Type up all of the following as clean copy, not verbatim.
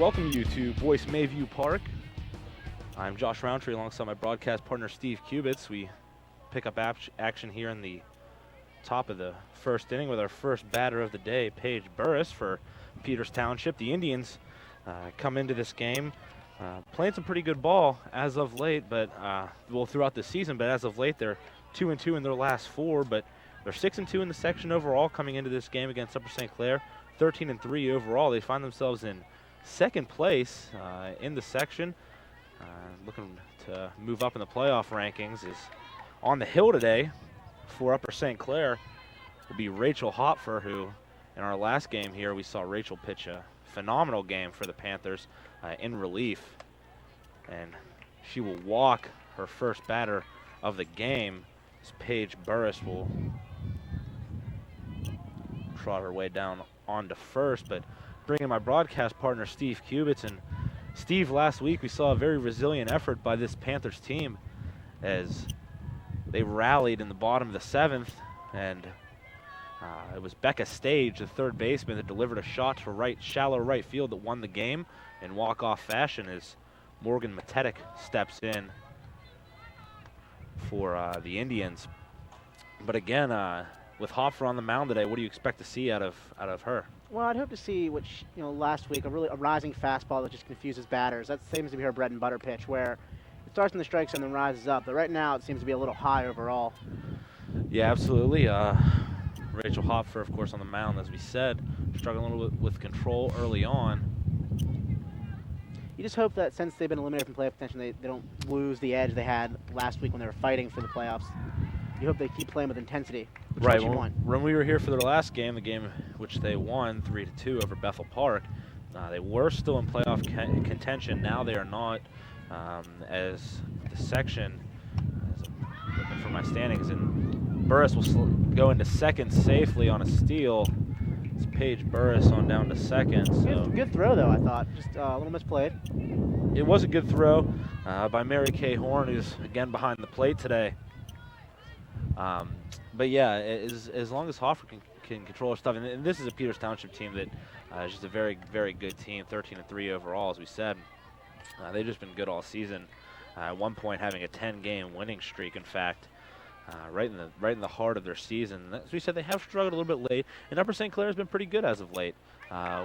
welcome you to Boyce Mayview Park. I'm Josh Roundtree alongside my broadcast partner Steve Kubitz. We pick up action here in the top of the first inning with our first batter of the day, Paige Burris for Peters Township. The Indians come into this game playing some pretty good ball as of late, but throughout the season, but as of late they're 2-2 in their last four, but they're 6-2 in the section overall coming into this game against Upper St. Clair. 13-3 overall. They find themselves in second place in the section. Looking to move up in the playoff rankings is on the hill today for Upper St. Clair will be Rachel Hopfer, who in our last game here we saw Rachel pitch a phenomenal game for the Panthers in relief, and she will walk her first batter of the game as Paige Burris will trot her way down onto first, but bringing my broadcast partner Steve Kubitz. And Steve, last week we saw a very resilient effort by this Panthers team as they rallied in the bottom of the seventh, and it was Becca Stage, the third baseman, that delivered a shot to shallow right field that won the game in walk-off fashion as Morgan Matetic steps in for the Indians. But again, with Hopfer on the mound today, what do you expect to see out of her? Well, I'd hope to see what last week, a rising fastball that just confuses batters. That seems to be her bread and butter pitch, where it starts in the strike zone and then rises up. But right now, it seems to be a little high overall. Yeah, absolutely. Rachel Hopfer, of course, on the mound, as we said, struggling a little bit with control early on. You just hope that since they've been eliminated from playoff contention, they don't lose the edge they had last week when they were fighting for the playoffs. You hope they keep playing with intensity. Right. When we were here for their last game, the game which they won 3-2 over Bethel Park, they were still in playoff contention. Now they are not, as the section, as I'm looking for my standings, and Burris will go into second safely on a steal. It's Paige Burris on down to second. So good throw, though, I thought. Just a little misplayed. It was a good throw by Mary Kay Horn, who's again behind the plate today. But yeah, as long as Hoffer can control her stuff, and this is a Peters Township team that is just a very, very good team, 13-3 overall, as we said. They've just been good all season. At one point, having a 10-game winning streak, in fact, right in the heart of their season. As we said, they have struggled a little bit late, and Upper St. Clair has been pretty good as of late,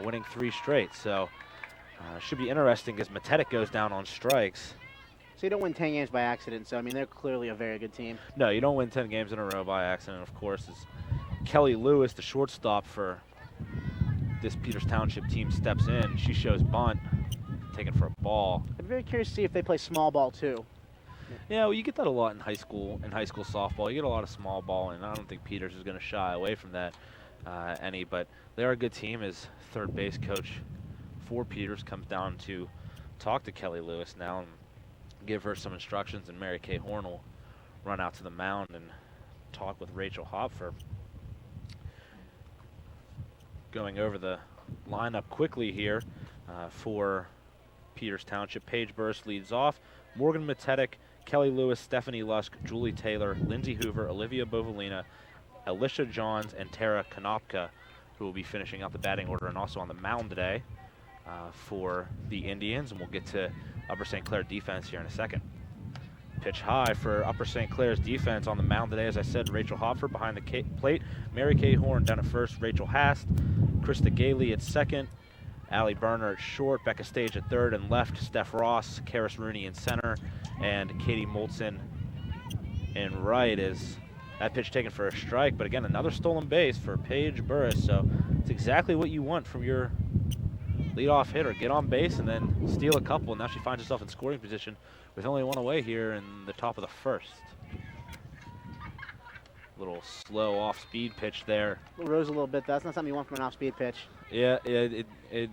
winning 3 straight. So should be interesting as Matetic goes down on strikes. So you don't win 10 games by accident, so, I mean, they're clearly a very good team. No, you don't win 10 games in a row by accident, of course. As Kelly Lewis, the shortstop for this Peters Township team, steps in. She shows bunt, taken for a ball. I'm very curious to see if they play small ball, too. Yeah, well, you get that a lot in high school softball. You get a lot of small ball, and I don't think Peters is going to shy away from that any. But they're a good team as third base coach for Peters comes down to talk to Kelly Lewis now and give her some instructions, and Mary Kay Horn will run out to the mound and talk with Rachel Hopfer. Going over the lineup quickly here for Peters Township. Paige Burris leads off. Morgan Matetic, Kelly Lewis, Stephanie Lusk, Julie Taylor, Lindsay Hoover, Olivia Bovalina, Alicia Johns, and Tara Konopka, who will be finishing out the batting order and also on the mound today for the Indians. And we'll get to Upper St. Clair defense here in a second. Pitch high for Upper St. Clair's defense on the mound today. As I said, Rachel Hopfer behind the plate. Mary Kay Horn down at first. Rachel Hast. Krista Gailey at second. Allie Berner at short. Becca Stage at third and left. Steph Ross, Karis Rooney in center, and Katie Moltzen in right. Is that pitch taken for a strike? But again, another stolen base for Paige Burris. So it's exactly what you want from your leadoff hitter. Get on base and then steal a couple. And now she finds herself in scoring position with only one away here in the top of the first. Little slow off-speed pitch there. Rose a little bit. That's not something you want from an off-speed pitch. Yeah, you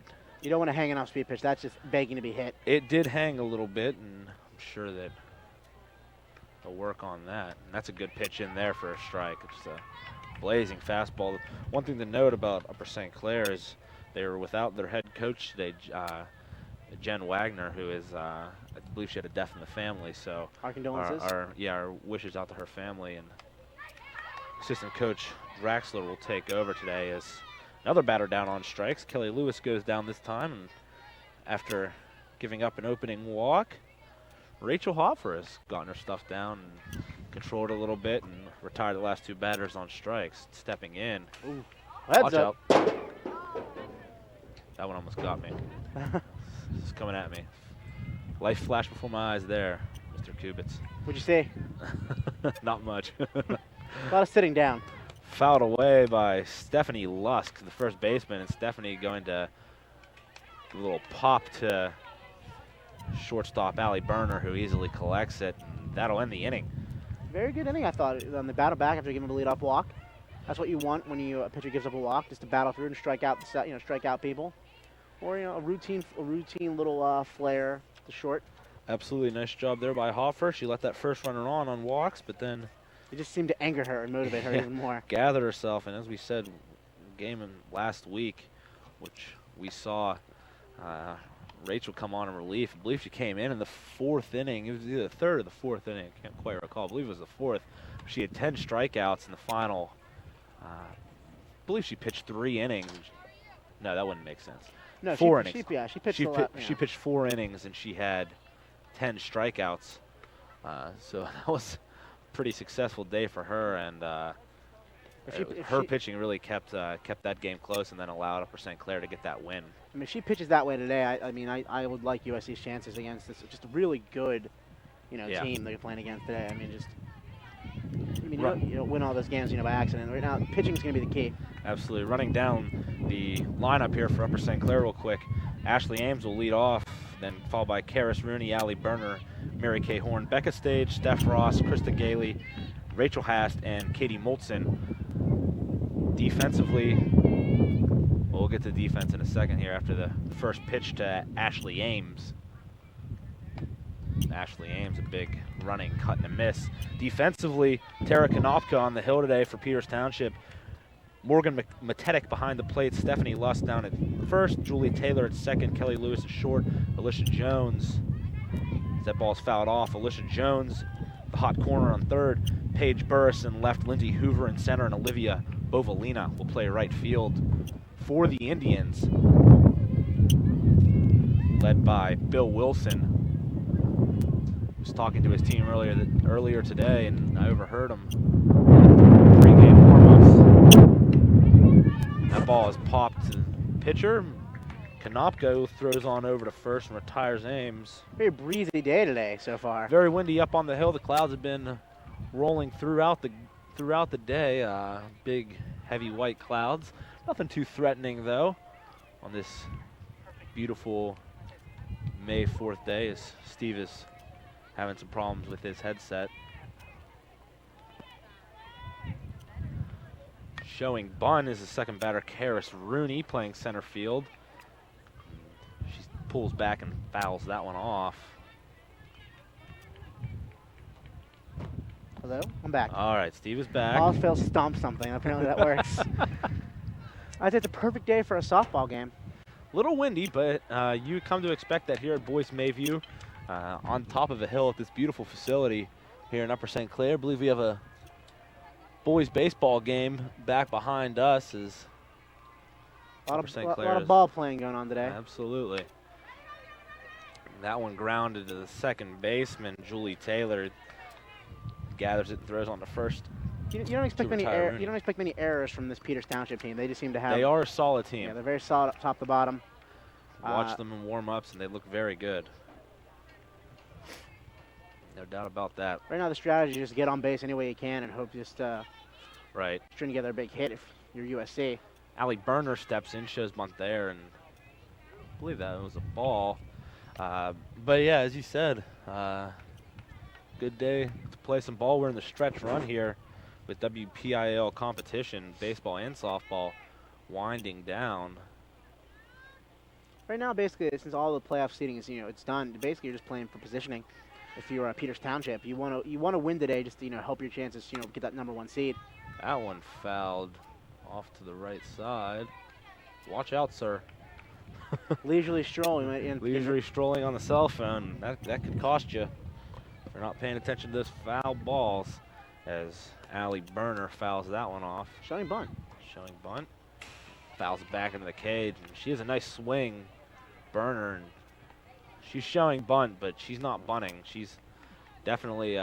don't want to hang an off-speed pitch. That's just begging to be hit. It did hang a little bit, and I'm sure that they'll work on that. And that's a good pitch in there for a strike. It's a blazing fastball. One thing to note about Upper St. Clair is they were without their head coach today, Jen Wagner, who is, I believe she had a death in the family. So our condolences. Our wishes out to her family. And assistant coach Draxler will take over today as another batter down on strikes. Kelly Lewis goes down this time, and after giving up an opening walk, Rachel Hoffer has gotten her stuff down and controlled a little bit and retired the last 2 batters on strikes. Stepping in. Ooh. Watch out. That one almost got me. It's coming at me. Life flashed before my eyes there, Mr. Kubitz. What'd you say? Not much. A lot of sitting down. Fouled away by Stephanie Lusk, the first baseman, and Stephanie going to give a little pop to shortstop Allie Berner, who easily collects it, and that'll end the inning. Very good inning, I thought. On the battle back after giving him a lead-off walk. That's what you want when a pitcher gives up a walk, just to battle through and strike out strike out people, or a routine little flare to short. Absolutely nice job there by Hoffer. She let that first runner on walks, but then it just seemed to anger her and motivate her even more. Gathered herself, and as we said, game in last week, which we saw Rachel come on in relief. I believe she came in the 4th inning. It was either the 3rd or the 4th inning. I can't quite recall. I believe it was the 4th. She had 10 strikeouts in the final. I believe she pitched 3 innings. No, that wouldn't make sense. No, 4 innings. She pitched She pitched 4 innings, and she had 10 strikeouts. So that was a pretty successful day for her, and her pitching really kept that game close, and then allowed Upper St. Clair to get that win. I mean, if she pitches that way today, I would like USC's chances against this just a really good, team they're playing against today. I mean, you don't win all those games, by accident. Right now, pitching is going to be the key. Absolutely. Running down the lineup here for Upper St. Clair real quick. Ashley Ames will lead off, then followed by Karis Rooney, Allie Berner, Mary Kay Horn, Becca Stage, Steph Ross, Krista Gailey, Rachel Hast, and Katie Moltzen. Defensively, we'll get to defense in a second here after the first pitch to Ashley Ames. Ashley Ames, a big running cut and a miss. Defensively, Tara Konopka on the hill today for Peters Township. Morgan Matetic behind the plate. Stephanie Lusk down at first. Julie Taylor at second. Kelly Lewis at short. Alicia Jones, as that ball's fouled off. Alicia Jones, the hot corner on third. Paige Burris in left. Lindsay Hoover in center. And Olivia Bovalina will play right field for the Indians, led by Bill Wilson. Was talking to his team earlier today, and I overheard him. Pre-game warm-ups. That ball is popped to the pitcher. Konopka throws on over to first and retires Ames. Very breezy day today so far. Very windy up on the hill. The clouds have been rolling throughout the day. Big, heavy white clouds. Nothing too threatening though on this beautiful May 4th day, as Steve is having some problems with his headset. Showing bunt is the second batter, Karis Rooney, playing center field. She pulls back and fouls that one off. Hello, I'm back. All right, Steve is back. All fails stomp something. Apparently that works. I think it's a perfect day for a softball game. Little windy, but you come to expect that here at Boys Mayview, on top of a hill at this beautiful facility here in Upper St. Clair. I believe we have a boys baseball game back behind us. As a lot of ball playing going on today. Absolutely. That one grounded to the second baseman, Julie Taylor. Gathers it and throws on to first. You don't expect many errors from this Peters Township team. They just seem to have. They are a solid team. Yeah, they're very solid up top to bottom. Watch them in warm-ups, and they look very good. No doubt about that. Right now, the strategy is just get on base any way you can and hope just right. String together a big hit if you're USC. Allie Berner steps in, shows bunt there, and I believe that was a ball. But yeah, as you said, good day to play some ball. We're in the stretch run here with WPIL competition, baseball and softball, winding down. Right now, basically, since all the playoff seeding is, it's done. Basically, you're just playing for positioning. If you're Peters Township, you want to win today just to help your chances, get that #1 seed. That one fouled off to the right side. Watch out, sir. Leisurely strolling. Leisurely strolling on the cell phone. That could cost you for not paying attention to those foul balls. As Allie Berner fouls that one off. Showing bunt. Fouls it back into the cage. And she has a nice swing, Berner, and she's showing bunt, but she's not bunting. She's definitely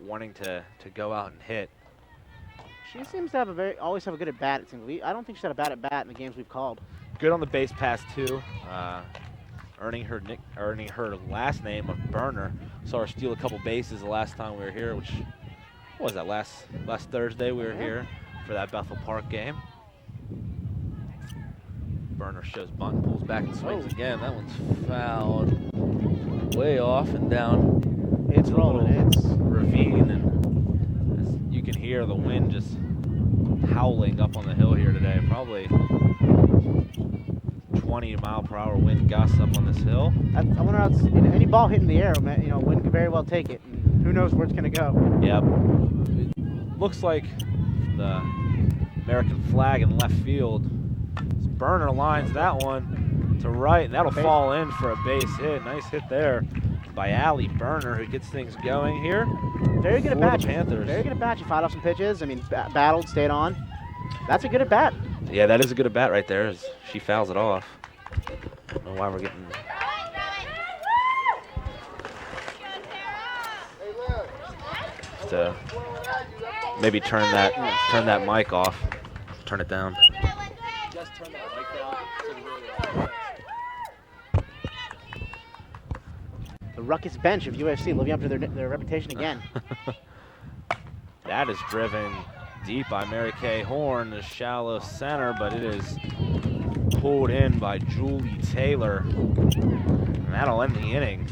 wanting to go out and hit. She seems to have always have a good at bat. I don't think she's had a bad at bat in the games we've called. Good on the base pass too, earning her last name of Burner. Saw her steal a couple bases the last time we were here, which what was that last Thursday we were here for that Bethel Park game. Burner shows bunt, pulls back and swings again. That one's fouled way off and down. It's rolling. It's ravine, and as you can hear the wind just howling up on the hill here today. Probably 20-mile-per-hour wind gusts up on this hill. I wonder how any ball hitting the air, wind could very well take it. And who knows where it's going to go? Yep. It looks like the American flag in left field. Burner lines that one to right, and that'll fall in for a base hit. Nice hit there by Allie Burner, who gets things going here. Very good at bat. Panthers. Very good at bat. She fought off some pitches. I mean, battled, stayed on. That's a good at bat. Yeah, that is a good at bat right there. As she fouls it off. I don't know why we're getting. Just to maybe turn that mic off. Turn it down. Just turn that mic down so we really The ruckus bench of UFC living up to their reputation again. That is driven deep by Mary Kay Horn, the shallow center, but it is pulled in by Julie Taylor. And that'll end the inning.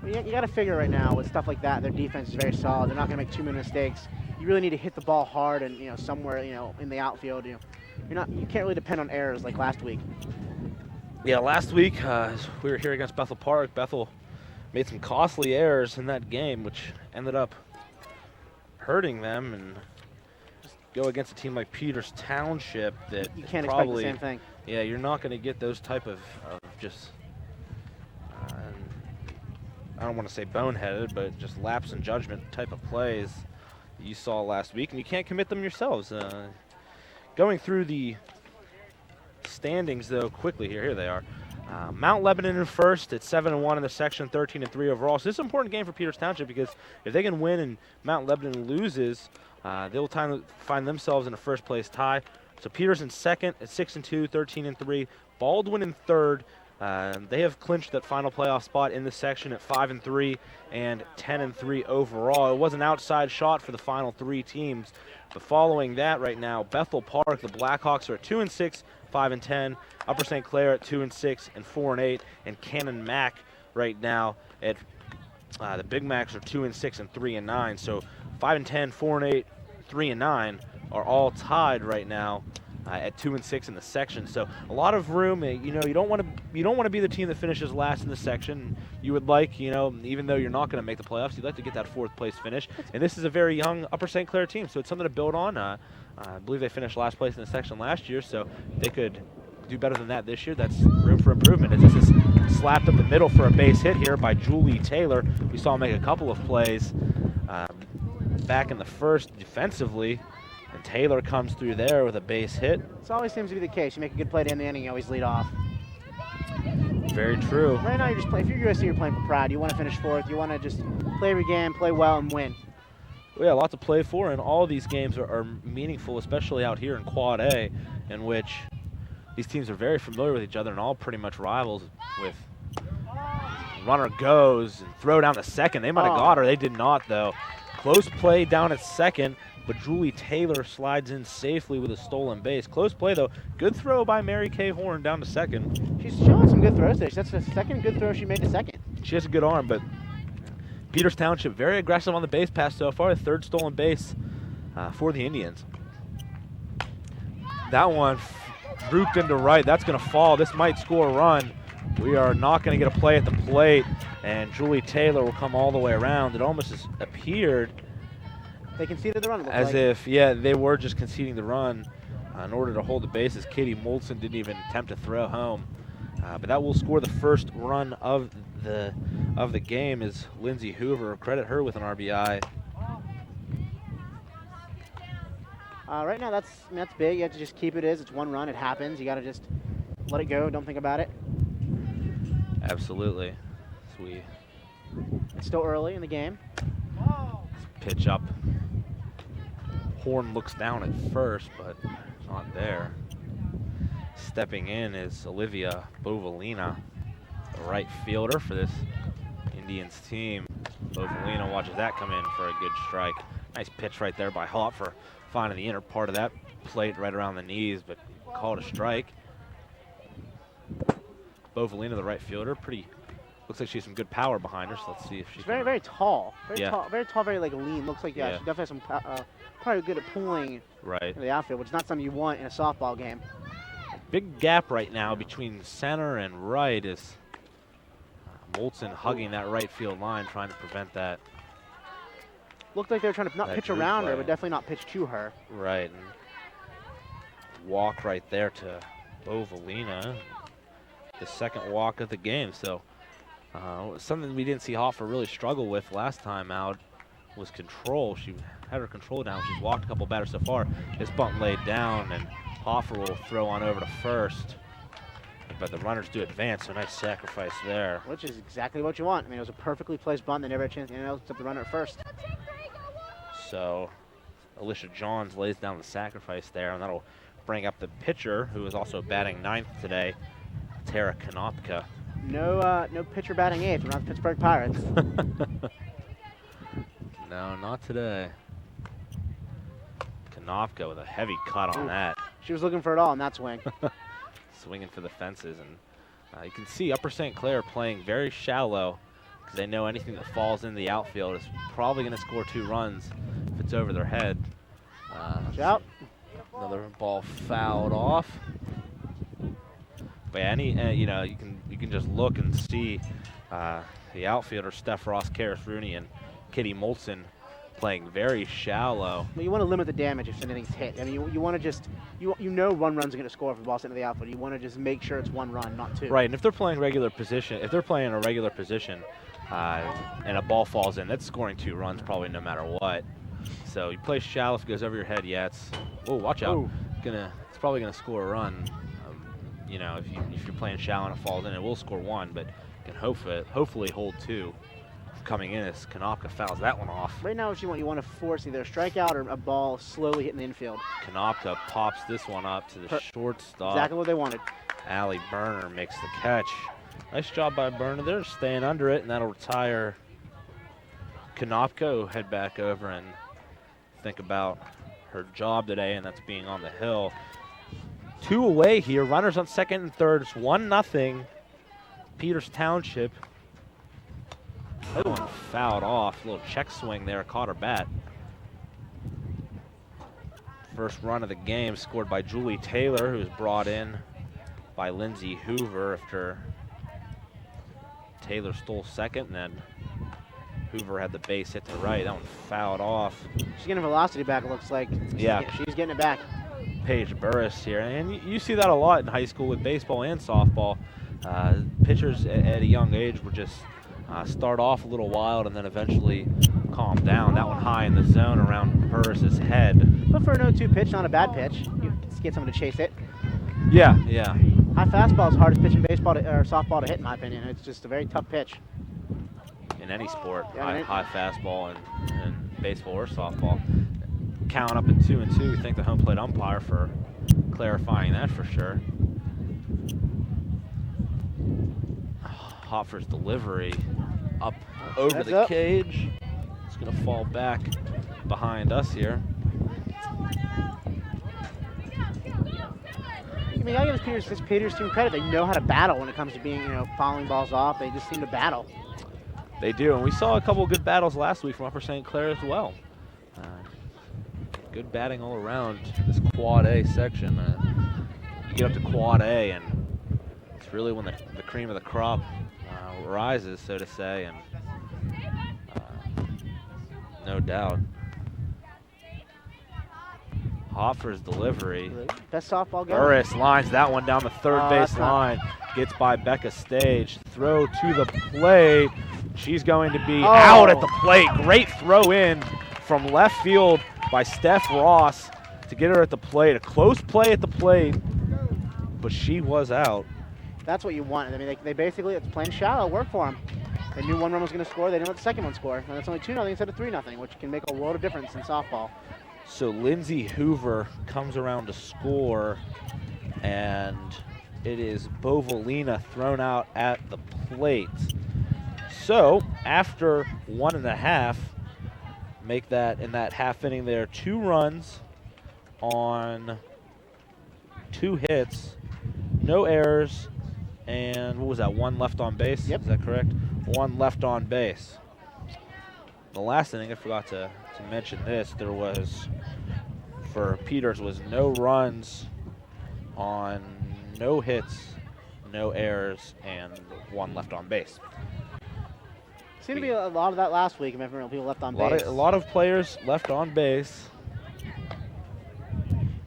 Well, you got to figure right now with stuff like that, their defense is very solid. They're not going to make too many mistakes. You really need to hit the ball hard and somewhere in the outfield. You can't really depend on errors like last week. Yeah, last week we were here against Bethel Park. Bethel made some costly errors in that game, which ended up hurting them, and just go against a team like Peters Township that you can't probably, expect the same thing. Yeah, you're not going to get those type of just I don't want to say boneheaded, but just lapse in judgment type of plays you saw last week, and you can't commit them yourselves. Going through the standings, though, quickly here they are. Mount Lebanon in first at 7-1 in the section, 13-3 overall. So this is an important game for Peters Township because if they can win and Mount Lebanon loses, they'll find themselves in a first-place tie. So Peters in second at 6-2, 13-3. Baldwin in third. They have clinched that final playoff spot in the section at 5-3 and 10-3 overall. It was an outside shot for the final three teams. But following that right now, Bethel Park, the Blackhawks are at 2-6, 5-10. Upper St. Clair at 2-6 and 4-8. And Cannon Mac right now at the Big Macs are 2-6 and 3-9. So 5-10, 4-8, 3-9 are all tied right now at 2-6 in the section. So a lot of room. You don't want to be the team that finishes last in the section. You would like, even though you're not going to make the playoffs, you'd like to get that fourth place finish. And this is a very young Upper St. Clair team, so it's something to build on. I believe they finished last place in the section last year, so they could do better than that this year. That's room for improvement. As this is slapped up the middle for a base hit here by Julie Taylor. We saw her make a couple of plays back in the first defensively. And Taylor comes through there with a base hit. It always seems to be the case. You make a good play to end the inning, you always lead off. Very true. Right now, you're just playing. If you're USC, you're playing for pride. You want to finish fourth. You want to just play every game, play well, and win. Well, yeah, a lot to play for, and all of these games are meaningful, especially out here in Quad A, in which these teams are very familiar with each other and all pretty much rivals. With runner goes and throw down to second. They might have got her. They did not, though. Close play down at second. But Julie Taylor slides in safely with a stolen base. Close play, though. Good throw by Mary Kay Horn down to second. She's showing some good throws there. That's the second good throw she made to second. She has a good arm, but Peters Township very aggressive on the base pass so far. The third stolen base for the Indians. That one drooped into right. That's going to fall. This might score a run. We are not going to get a play at the plate, and Julie Taylor will come all the way around. It almost has appeared they conceded the run. as if, they were just conceding the run in order to hold the bases. Katie Moulson didn't even attempt to throw home. But that will score the first run of the game is Lindsay Hoover. Credit her with an RBI. Right now, that's big. You have to just keep it as. It's one run. It happens. You got to just let it go. Don't think about it. Absolutely. It's still early in the game. Pitch up. Horn looks down at first, but not there. Stepping in is Olivia Bovalina, the right fielder for this Indians team. Bovalina watches that come in for a good strike. Nice pitch right there by Hopfer, finding the inner part of that plate right around the knees, but called a strike. Bovalina, the right fielder, looks like she has some good power behind her, so let's see if she's very, very tall. Yeah. Very tall, very like lean. Looks like, yeah. She definitely has some, probably good at pulling in the outfield, which is not something you want in a softball game. Big gap right now between center and right is Molson hugging that right field line, trying to prevent that. Looked like they were trying to not pitch around her, but definitely not pitch to her. Right. And walk right there to Bovalina. The second walk of the game. So something we didn't see Hoffer really struggle with last time out was control. She had her control down. She's walked a couple batters so far. This bunt laid down, and Hoffer will throw on over to first. But the runners do advance, so nice sacrifice there. Which is exactly what you want. I mean, it was a perfectly placed bunt. They never had a chance, except the runner at first. So Alicia Johns lays down the sacrifice there, and that'll bring up the pitcher, who is also batting ninth today, Tara Konopka. No pitcher batting eighth. We're not the Pittsburgh Pirates. No, not today. Konopka with a heavy cut on that. She was looking for it all in that swing. Swinging for the fences, and you can see Upper St. Clair playing very shallow because they know anything that falls in the outfield is probably going to score 2 runs if it's over their head. Watch out. Another ball fouled off. But yeah, you can just look and see the outfielder Steph Ross, Karis Rooney, and Kitty Molson playing very shallow. Well, you want to limit the damage if anything's hit. I mean, you want to just you know 1 run's going to score if the ball's into the outfield. You want to just make sure it's 1 run, not 2. Right, and if they're playing regular position, if they're playing a regular position, and a ball falls in, that's scoring 2 runs probably no matter what. So you play shallow. If it goes over your head, watch out. Ooh. It's probably gonna score a run. If you're playing shallow and it falls in, it will score 1, but you can hopefully hold 2. Coming in as Konopka fouls that one off. Right now, what you want to force either a strikeout or a ball slowly hitting the infield. Konopka pops this one up to the shortstop. Exactly what they wanted. Allie Berner makes the catch. Nice job by Berner there, staying under it, and that'll retire Konopka. Will head back over and think about her job today, and that's being on the hill. 2 away here. Runners on second and third. It's 1-0. Peters Township. That one fouled off. A little check swing there. Caught her bat. First run of the game scored by Julie Taylor, who was brought in by Lindsay Hoover after Taylor stole second, and then Hoover had the base hit to right. That one fouled off. She's getting velocity back, it looks like. She's getting it back. Paige Burris here. And you see that a lot in high school with baseball and softball. Pitchers at a young age would just start off a little wild and then eventually calm down. That one high in the zone around Burris's head. But for an 0-2 pitch, not a bad pitch. You just get someone to chase it. Yeah. High fastball is the hardest pitch in baseball or softball to hit, in my opinion. It's just a very tough pitch. In any sport, Yeah, high fastball and baseball or softball. Counting up at 2-2. We thank the home plate umpire for clarifying that for sure. Hoffer's delivery up over the cage. It's going to fall back behind us here. I mean, I gotta give this Peters team credit. They know how to battle when it comes to being, fouling balls off. They just seem to battle. They do, and we saw a couple of good battles last week from Upper St. Clair as well. Good batting all around this Quad A section. You get up to Quad A, and it's really when the cream of the crop rises, so to say, and no doubt. Hoffer's delivery. Best softball game. Burris lines that one down the third base line. Gets by Becca Stage. Throw to the plate. She's going to be out at the plate. Great throw in from left field by Steph Ross to get her at the plate. A close play at the plate, but she was out. That's what you want. I mean, they basically, it's playing shallow. Work for them. They knew one run was going to score. They didn't let the second one score. And it's only 2-0 instead of 3-0, which can make a world of difference in softball. So Lindsay Hoover comes around to score, and it is Bovalina thrown out at the plate. So after 1.5, make that in that half inning there, 2 runs on 2 hits, no errors, and what was that, 1 left on base? Yep. Is that correct? 1 left on base. The last inning, I forgot to mention this, there was, for Peters, was no runs on no hits, no errors, and 1 left on base. Seemed to be a lot of that last week. I remember people left on base. A lot of players left on base.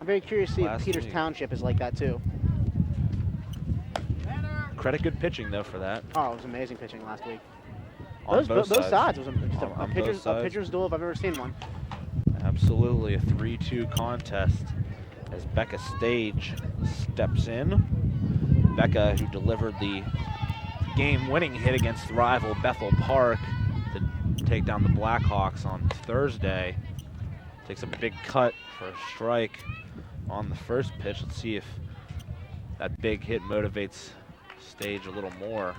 I'm very curious to see if Last Peters week. Township is like that too. Credit good pitching, though, for that. Oh, it was amazing pitching last week. On both sides. It was just On a both sides. pitcher's duel if I've ever seen one. Absolutely a 3-2 contest as Becca Stage steps in. Becca, who delivered the game-winning hit against rival Bethel Park to take down the Blackhawks on Thursday, takes a big cut for a strike on the first pitch. Let's see if that big hit motivates Stage a little more.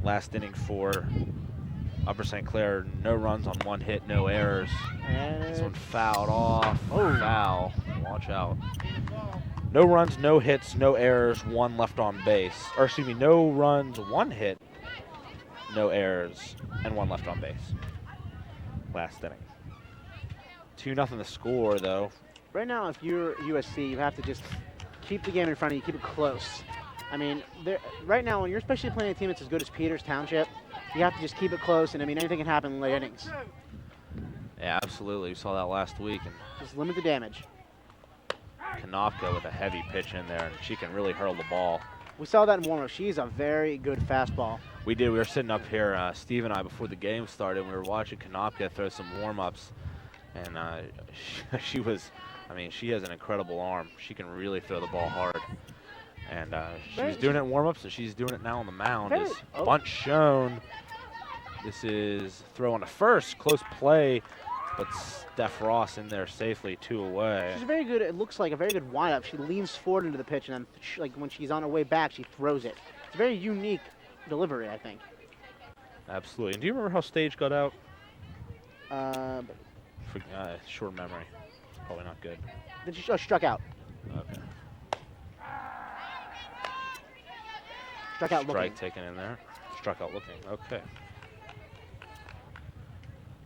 Last inning for Upper St. Clair, no runs on 1 hit, no errors. And This one fouled off. Oh. Foul. Watch out. No runs, no hits, no errors, 1 left on base. Or excuse me, no runs, 1 hit, no errors, and 1 left on base. Last inning. 2-0 the score, though. right now, if you're USC, you have to just keep the game in front of you, keep it close. I mean, right now, when you're especially playing a team that's as good as Peters Township, you have to just keep it close, and I mean, anything can happen in late innings. Yeah, absolutely. We saw that last week. And Just limit the damage. Konopka with a heavy pitch in there, and she can really hurl the ball. We saw that in warm-up. She's a very good fastball. We did. We were sitting up here, Steve and I, before the game started, and we were watching Konopka throw some warm-ups. And she was, I mean, she has an incredible arm. She can really throw the ball hard. And she was doing it in warm-ups, and she's doing it now on the mound. As bunt shown. This is throw on to first. Close play, but Steph Ross in there safely, 2 away. She's very good. It looks like a very good windup. She leans forward into the pitch, and then like when she's on her way back, she throws it. It's a very unique delivery, I think. Absolutely. And do you remember how Stage got out? Short memory. Probably not good. Then she struck out. Okay. Struck out looking. Strike taken in there. Struck out looking. Okay.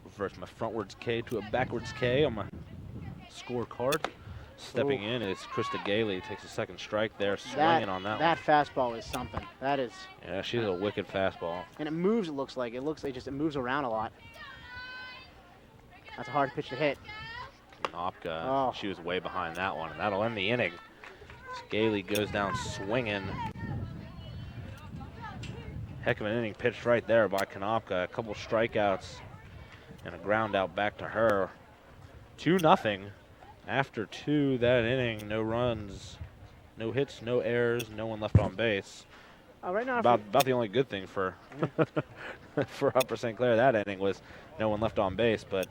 Reverse my frontwards K to a backwards K on my scorecard. Stepping in is Krista Gailey. Takes a second strike there, swinging on that one. That fastball is something. That is. Yeah, she's a wicked fastball. And it moves, it looks like. It looks like it moves around a lot. That's a hard pitch to hit. Knopka, she was way behind that one, and that'll end the inning. Gailey goes down swinging. Heck of an inning pitched right there by Konopka. A couple strikeouts and a ground out back to her. 2-0. After 2 that inning, no runs, no hits, no errors, no one left on base. Right now, about the only good thing for for Upper St. Clair that inning was no one left on base, but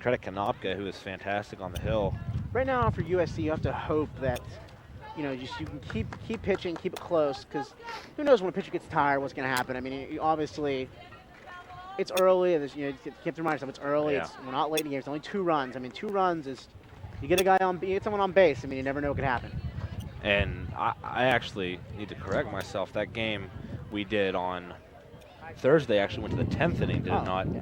credit Konopka, who is fantastic on the hill. Right now for USC, you have to hope that you can keep pitching, keep it close, because who knows when a pitcher gets tired, what's going to happen. I mean, obviously, it's early. And you have to remind yourself it's early. Yeah. We're not late in the game. It's only 2 runs. I mean, 2 runs is you get someone on base. I mean, you never know what could happen. And I actually need to correct myself. That game we did on Thursday actually went to the 10th inning, did it not? Yeah.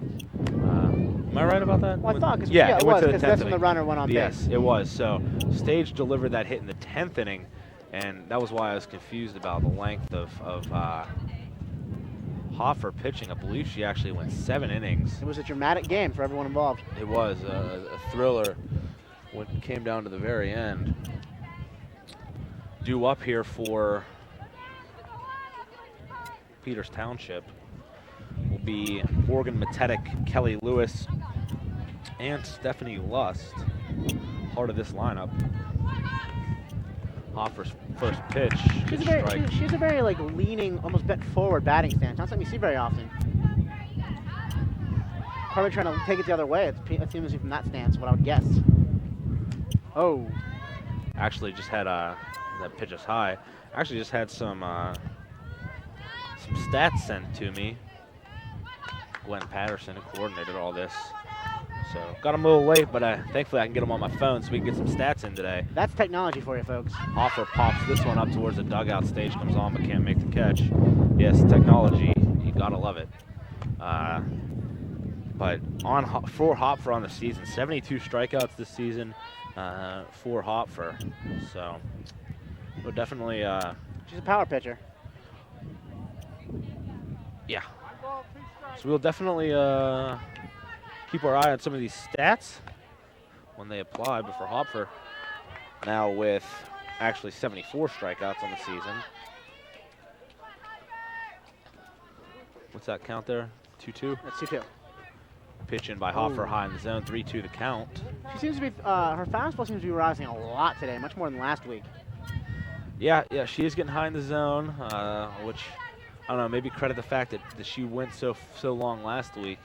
Am I right about that? Well, I thought, because it went to the 10th that's when inning. the runner went on base. Yes, it was. So Stage delivered that hit in the 10th inning, and that was why I was confused about the length of Hoffer pitching. I believe she actually went 7 innings. It was a dramatic game for everyone involved. It was a thriller when it came down to the very end. Due up here for Peters Township will be Morgan Matetic, Kelly Lewis, and Stephanie Lust, part of this lineup. Hoffer's first pitch. She's Good a very, strike. she's a very like leaning, almost bent forward batting stance. Not something you see very often. Probably trying to take it the other way. It seems to be from that stance, what I would guess. Oh, Actually, just had that pitch is high. Actually, just had some stats sent to me. Gwen Patterson, who coordinated all this. So got him a little late, but thankfully I can get them on my phone so we can get some stats in today. that's technology for you, folks. Hoffer pops this one up towards the dugout. Stage comes on, but can't make the catch. Yes, technology, you gotta love it. But for Hopfer on the season, 72 strikeouts this season for Hopfer. So we're definitely, She's a power pitcher. yeah. So we'll definitely keep our eye on some of these stats when they apply. But for Hopfer, now with actually 74 strikeouts on the season. What's that count there? 2-2? That's 2-2. Pitch in by Hoffer, high in the zone, 3-2 the count. She seems to be, her fastball seems to be rising a lot today, much more than last week. Yeah, she is getting high in the zone, which, I don't know, maybe credit the fact that she went so long last week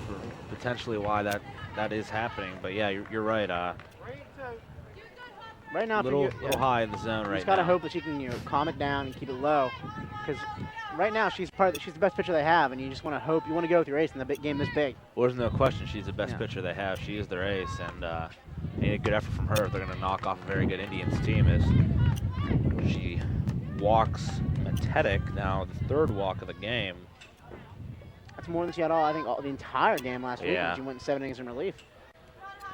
for potentially why that is happening. But yeah, you're right. Right now, Little high in the zone right now. You just gotta hope that she can, calm it down and keep it low, because right now she's the best pitcher they have, and you just want to hope, you want to go with your ace in the big game this big. Well, there's no question she's the best pitcher they have. She is their ace, and a good effort from her if they're going to knock off a very good Indians team is she walks Matetic, now the third walk of the game. That's more than she had the entire game last week Yeah. when she went 7 innings in relief.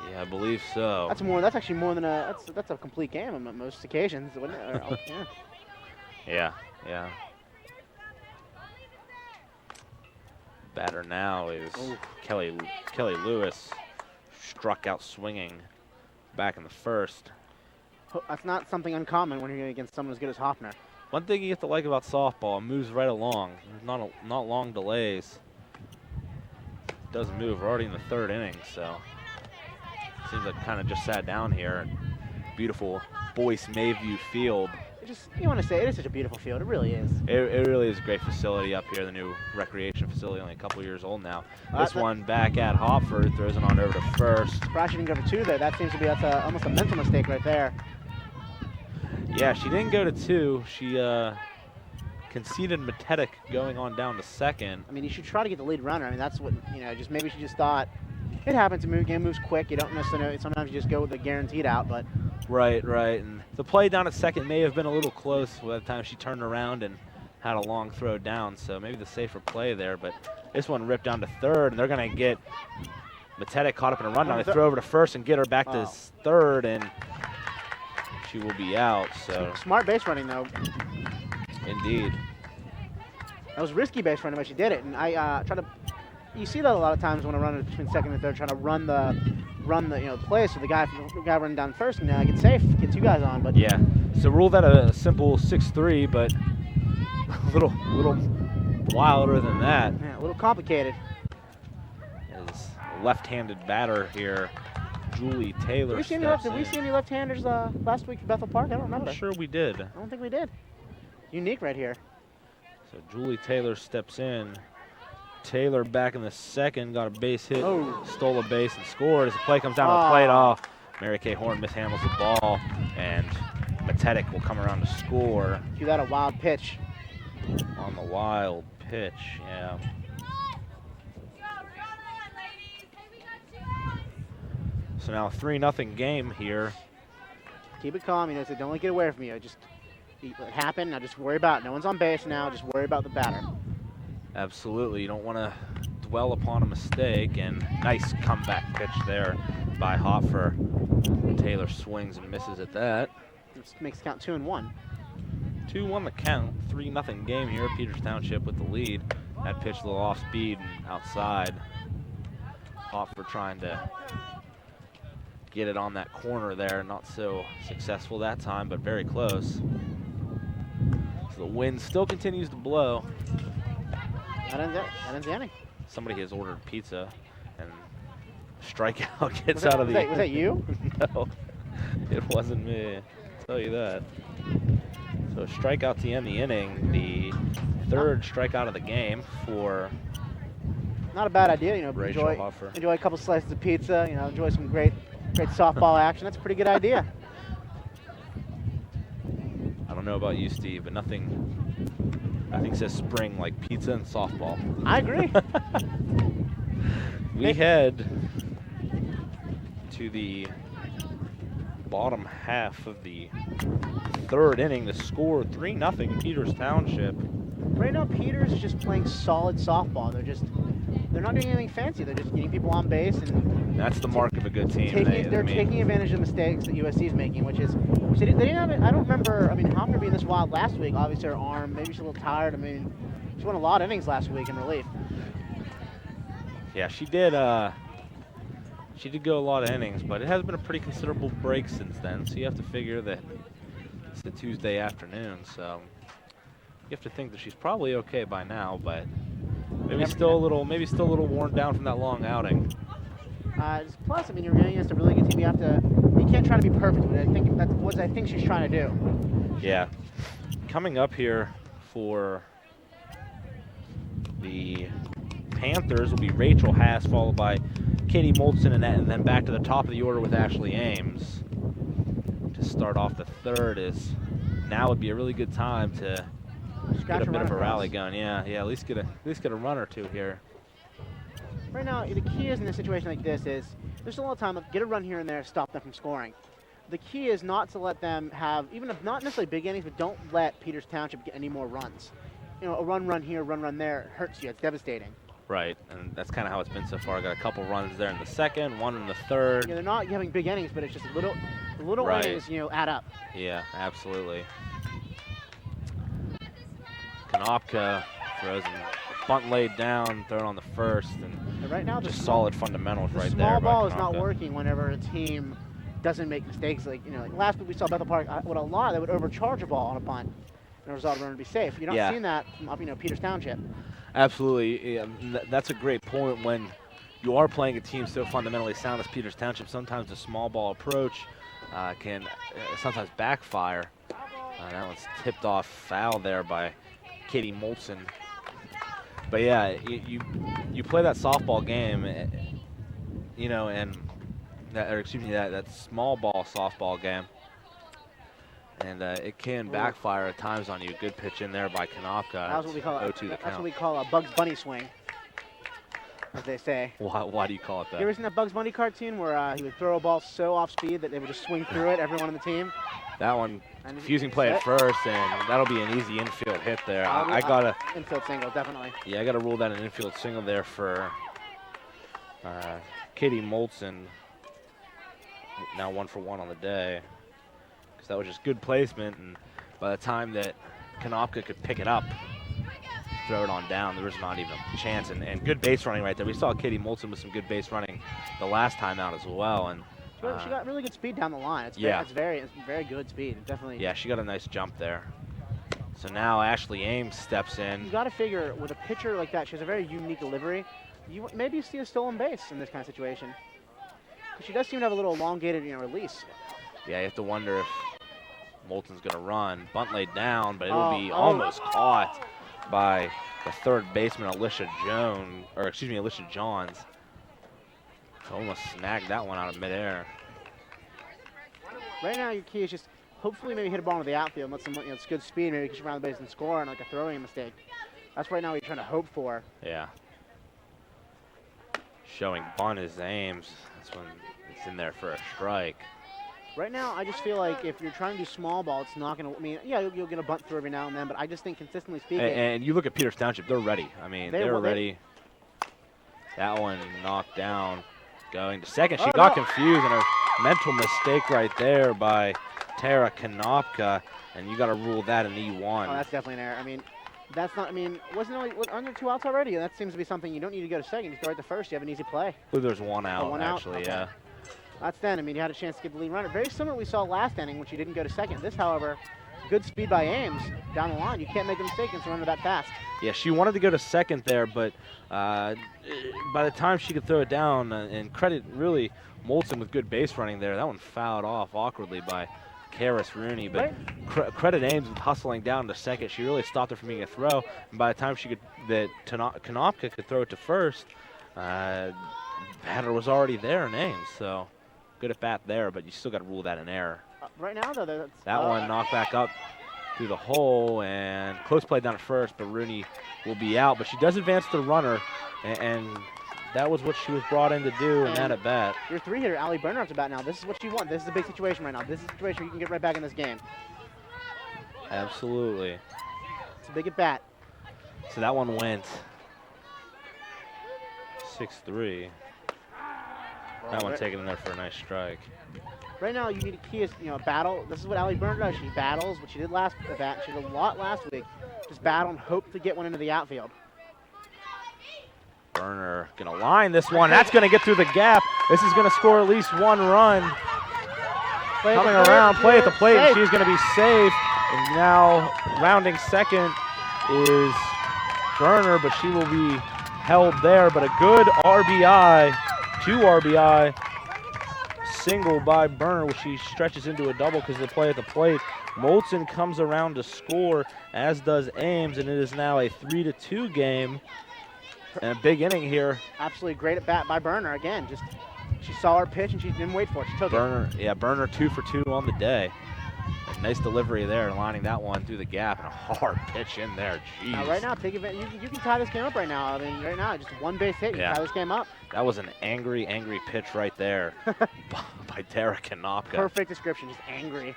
Yeah, I believe so. That's actually more than that's a complete game on most occasions, wouldn't it? Or, yeah. Yeah. Batter now is Kelly Lewis, struck out swinging back in the first. That's not something uncommon when you're against someone as good as Hoffner. One thing you have to like about softball, it moves right along. There's not long delays. It does move. We're already in the third inning, so seems like kind of just sat down here. Beautiful Boyce Mayview Field. You want to say it is such a beautiful field. It really is. It really is a great facility up here, the new recreation facility, only a couple years old now. This one back at Hopford, throws it on over to first. Surprised she didn't go for 2 there. That seems to be almost a mental mistake right there. Yeah, she didn't go to 2. She conceded Matetic going on down to second. I mean, you should try to get the lead runner. I mean, that's what, just maybe she just thought, it happens, game moves quick. You don't necessarily know, sometimes you just go with the guaranteed out, but. Right. And the play down at second may have been a little close by the time she turned around and had a long throw down, so maybe the safer play there. But this one ripped down to third, and they're going to get Matetic caught up in a rundown. They throw over to first and get her back to third, and she will be out. So smart base running, though. Indeed. That was risky base running, but she did it. And I try to. You see that a lot of times when a runner between second and third trying to run the play, so the guy running down first can get safe, gets you guys on. But yeah, so rule that a simple 6-3, but a little wilder than that. Yeah, a little complicated. Is left-handed batter here, Julie Taylor. Did we see any left-handers last week at Bethel Park? I don't remember. I'm sure we did. I don't think we did. Unique right here. So Julie Taylor steps in. Taylor back in the second, got a base hit, stole a base and scored. As the play comes down to the plate, Mary Kay Horn mishandles the ball, and Matetic will come around to score. You got a wild pitch. On the wild pitch, yeah. So now a 3-0 game here. Keep it calm. Don't let it get away from you. Just it happened. Now just worry about it. No one's on base now. Just worry about the batter. Absolutely. You don't want to dwell upon a mistake. And nice comeback pitch there by Hopfer. Taylor swings and misses at that. This makes it count 2-1. 2-1 the count. 3-0 game here. Peters Township with the lead. That pitch a little off speed and outside. Hopfer trying to get it on that corner there. Not so successful that time, but very close. So the wind still continues to blow. That ends the inning. Somebody has ordered pizza, and strikeout gets out of the. Was that you? No. It wasn't me, I'll tell you that. So strikeout to end the inning, the third strikeout of the game for Not a bad idea, you know. Rachel Huffer. Enjoy a couple slices of pizza, you know, enjoy some great softball action. That's a pretty good idea. I don't know about you, Steve, but nothing says spring like pizza and softball. I agree. We head to the bottom half of the third inning. The score 3-0 Peters Township. Right now, Peters is just playing solid softball. They're not doing anything fancy. They're just getting people on base and that's the mark of a good team. they're taking advantage of the mistakes that USC is making, which they didn't have it. I don't remember. I mean, Hofner being this wild last week. Obviously, her arm. Maybe she's a little tired. I mean, she won a lot of innings last week in relief. Yeah, she did. She did go a lot of innings, but it has been a pretty considerable break since then. So you have to figure that it's a Tuesday afternoon. So you have to think that she's probably okay by now, but maybe still a little worn down from that long outing. Plus, I mean, you're getting against a really good team. You can't try to be perfect with it. I think that's what I think she's trying to do. Yeah. Coming up here for the Panthers will be Rachel Haas, followed by Katie Moldson and then back to the top of the order with Ashley Ames. To start off the third is now would be a really good time to get a bit of a rally going. Yeah, at least get a run or two here. Right now, the key is in a situation like this is there's a lot of time to get a run here and there, stop them from scoring. The key is not to let them have, even if not necessarily big innings, but don't let Peters Township get any more runs. You know, a run here, run there hurts you. It's devastating. Right, and that's kind of how it's been so far. Got a couple runs there in the second, one in the third. Yeah, they're not having big innings, but it's just little right. innings, you know, add up. Yeah, absolutely. Konopka throws a bunt laid down, thrown on the first, and right now just solid fundamentals right there. The small ball is not working whenever a team doesn't make mistakes. Like, you know, like last week we saw Bethel Park with a lot, they would overcharge a ball on a bunt and result in a run to be safe. You're not seeing that from, you know, Peters Township. Absolutely. Yeah, that's a great point. When you are playing a team so fundamentally sound as Peters Township, sometimes the small ball approach can sometimes backfire. That one's tipped off foul there by Katie Moldson. But yeah, you play that softball game, you know, and that small ball softball game, and it can backfire at times on you. Good pitch in there by Konopka. That's what we call that's what we call a Bugs Bunny swing, as they say. Why do you call it that? You ever seen that Bugs Bunny cartoon where he would throw a ball so off speed that they would just swing through it, everyone on the team? That one, confusing play at first, and that'll be an easy infield hit there. I got a infield single, definitely. Yeah, I got to rule that an infield single there for Katie Moldson. Now 1 for 1 on the day, because that was just good placement, and by the time that Konopka could pick it up, throw it on down, there was not even a chance. And good base running right there. We saw Katie Moldson with some good base running the last time out as well, and she got really good speed down the line. It's very good speed. Definitely. Yeah, she got a nice jump there. So now Ashley Ames steps in. You got to figure with a pitcher like that, she has a very unique delivery. Maybe you see a stolen base in this kind of situation. She does seem to have a little elongated, you know, release. Yeah, you have to wonder if Moulton's going to run. Bunt laid down, but it'll be almost caught by the third baseman, Alicia Johns. Almost snagged that one out of midair. Right now, your key is just hopefully maybe hit a ball into the outfield and let some, you know, it's good speed, maybe get you around the base and score on like a throwing mistake. That's right now what you're trying to hope for. Yeah. Showing bunt is Ames. That's when it's in there for a strike. Right now, I just feel like if you're trying to do small ball, it's not going to, I mean, yeah, you'll get a bunt through every now and then, but I just think consistently speaking. And you look at Peters Township, they're ready. I mean, they're ready. That one knocked down. Going to second. She got confused, and a mental mistake right there by Tara Konopka, and you got to rule that an E1. Oh, that's definitely an error. I mean, that's not, I mean, wasn't it under 2 outs already? That seems to be something you don't need to go to second. You go right to first. You have an easy play. I believe there's 1 out, actually, okay. Yeah. That's then. I mean, you had a chance to get the lead runner. Very similar to what we saw last inning when she didn't go to second. This, however, good speed by Ames down the line. You can't make a mistake against a runner that fast. Yeah, she wanted to go to second there, but by the time she could throw it down, and credit really Molson with good base running there. That one fouled off awkwardly by Karis Rooney, but credit Ames with hustling down to second. She really stopped her from being a throw, and by the time Konopka could throw it to first, batter was already there in Ames, so good at bat there, but you still got to rule that an error. Right now, though, that's, That one knocked back up through the hole, and close play down at first, but Rooney will be out, but she does advance to the runner, and that was what she was brought in to do in that at bat. Your three-hitter, Allie Bernhardt's about now. This is what you want. This is a big situation right now. This is a situation where you can get right back in this game. Absolutely. It's a big at bat. So that one went 6-3. That one taken in there for a nice strike. Right now, you need a key is, battle. This is what Allie Bernhardt does. She battles, what she did last at bat. She did a lot last week. Just battle and hope to get one into the outfield. Burner gonna line this one. That's gonna get through the gap. This is gonna score at least one run. Coming around, play at the plate, and she's gonna be safe. And now rounding second is Burner, but she will be held there. But a good RBI, 2 RBI single by Burner, which she stretches into a double because of the play at the plate. Molson comes around to score, as does Ames, and it is now a 3-2 game. And a big inning here. Absolutely great at bat by Burner. Again, just she saw her pitch and she didn't wait for it. She took it. Yeah, Burner 2 for 2 on the day. A nice delivery there, lining that one through the gap, and a hard pitch in there. Jeez. Now, right now, take advantage. You can tie this game up right now. I mean, right now, just one base hit, you can tie this game up. That was an angry, angry pitch right there by Derek Konopka. Perfect description, just angry.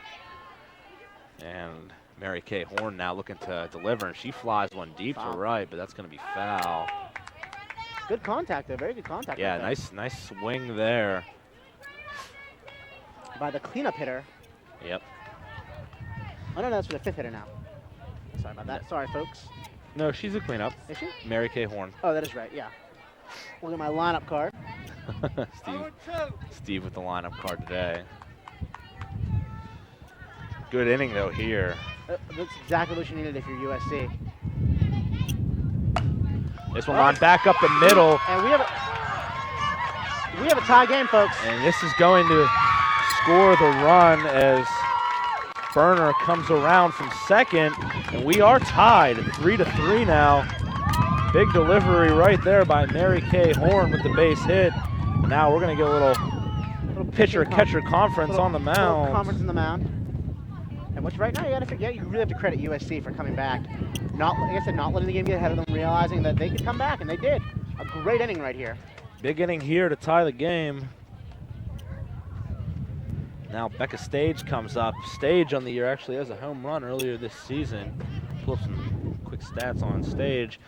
And Mary Kay Horn now looking to deliver, and she flies one deep to right, but that's going to be foul. Good contact there, very good contact. Yeah, nice swing there. By the cleanup hitter. Yep. Oh, no, that's for the fifth hitter now. Sorry about that. Sorry, folks. No, she's a cleanup. Is she? Mary Kay Horn. Oh, that is right, yeah. Look at my lineup card. Steve with the lineup card today. Good inning, though, here. That's exactly what you needed if you're USC. This one on back up the middle. And we have a tie game, folks. And this is going to score the run as Burner comes around from second. And we are tied 3-3 now. Big delivery right there by Mary Kay Horn with the base hit. Now we're going to get a little pitcher-catcher conference on the mound. Conference in the mound. And which right now you really have to credit USC for coming back. Not letting the game get ahead of them, realizing that they could come back, and they did. A great inning right here. Big inning here to tie the game. Now Becca Stage comes up. Stage on the year actually has a home run earlier this season. Pull up some quick stats on Stage.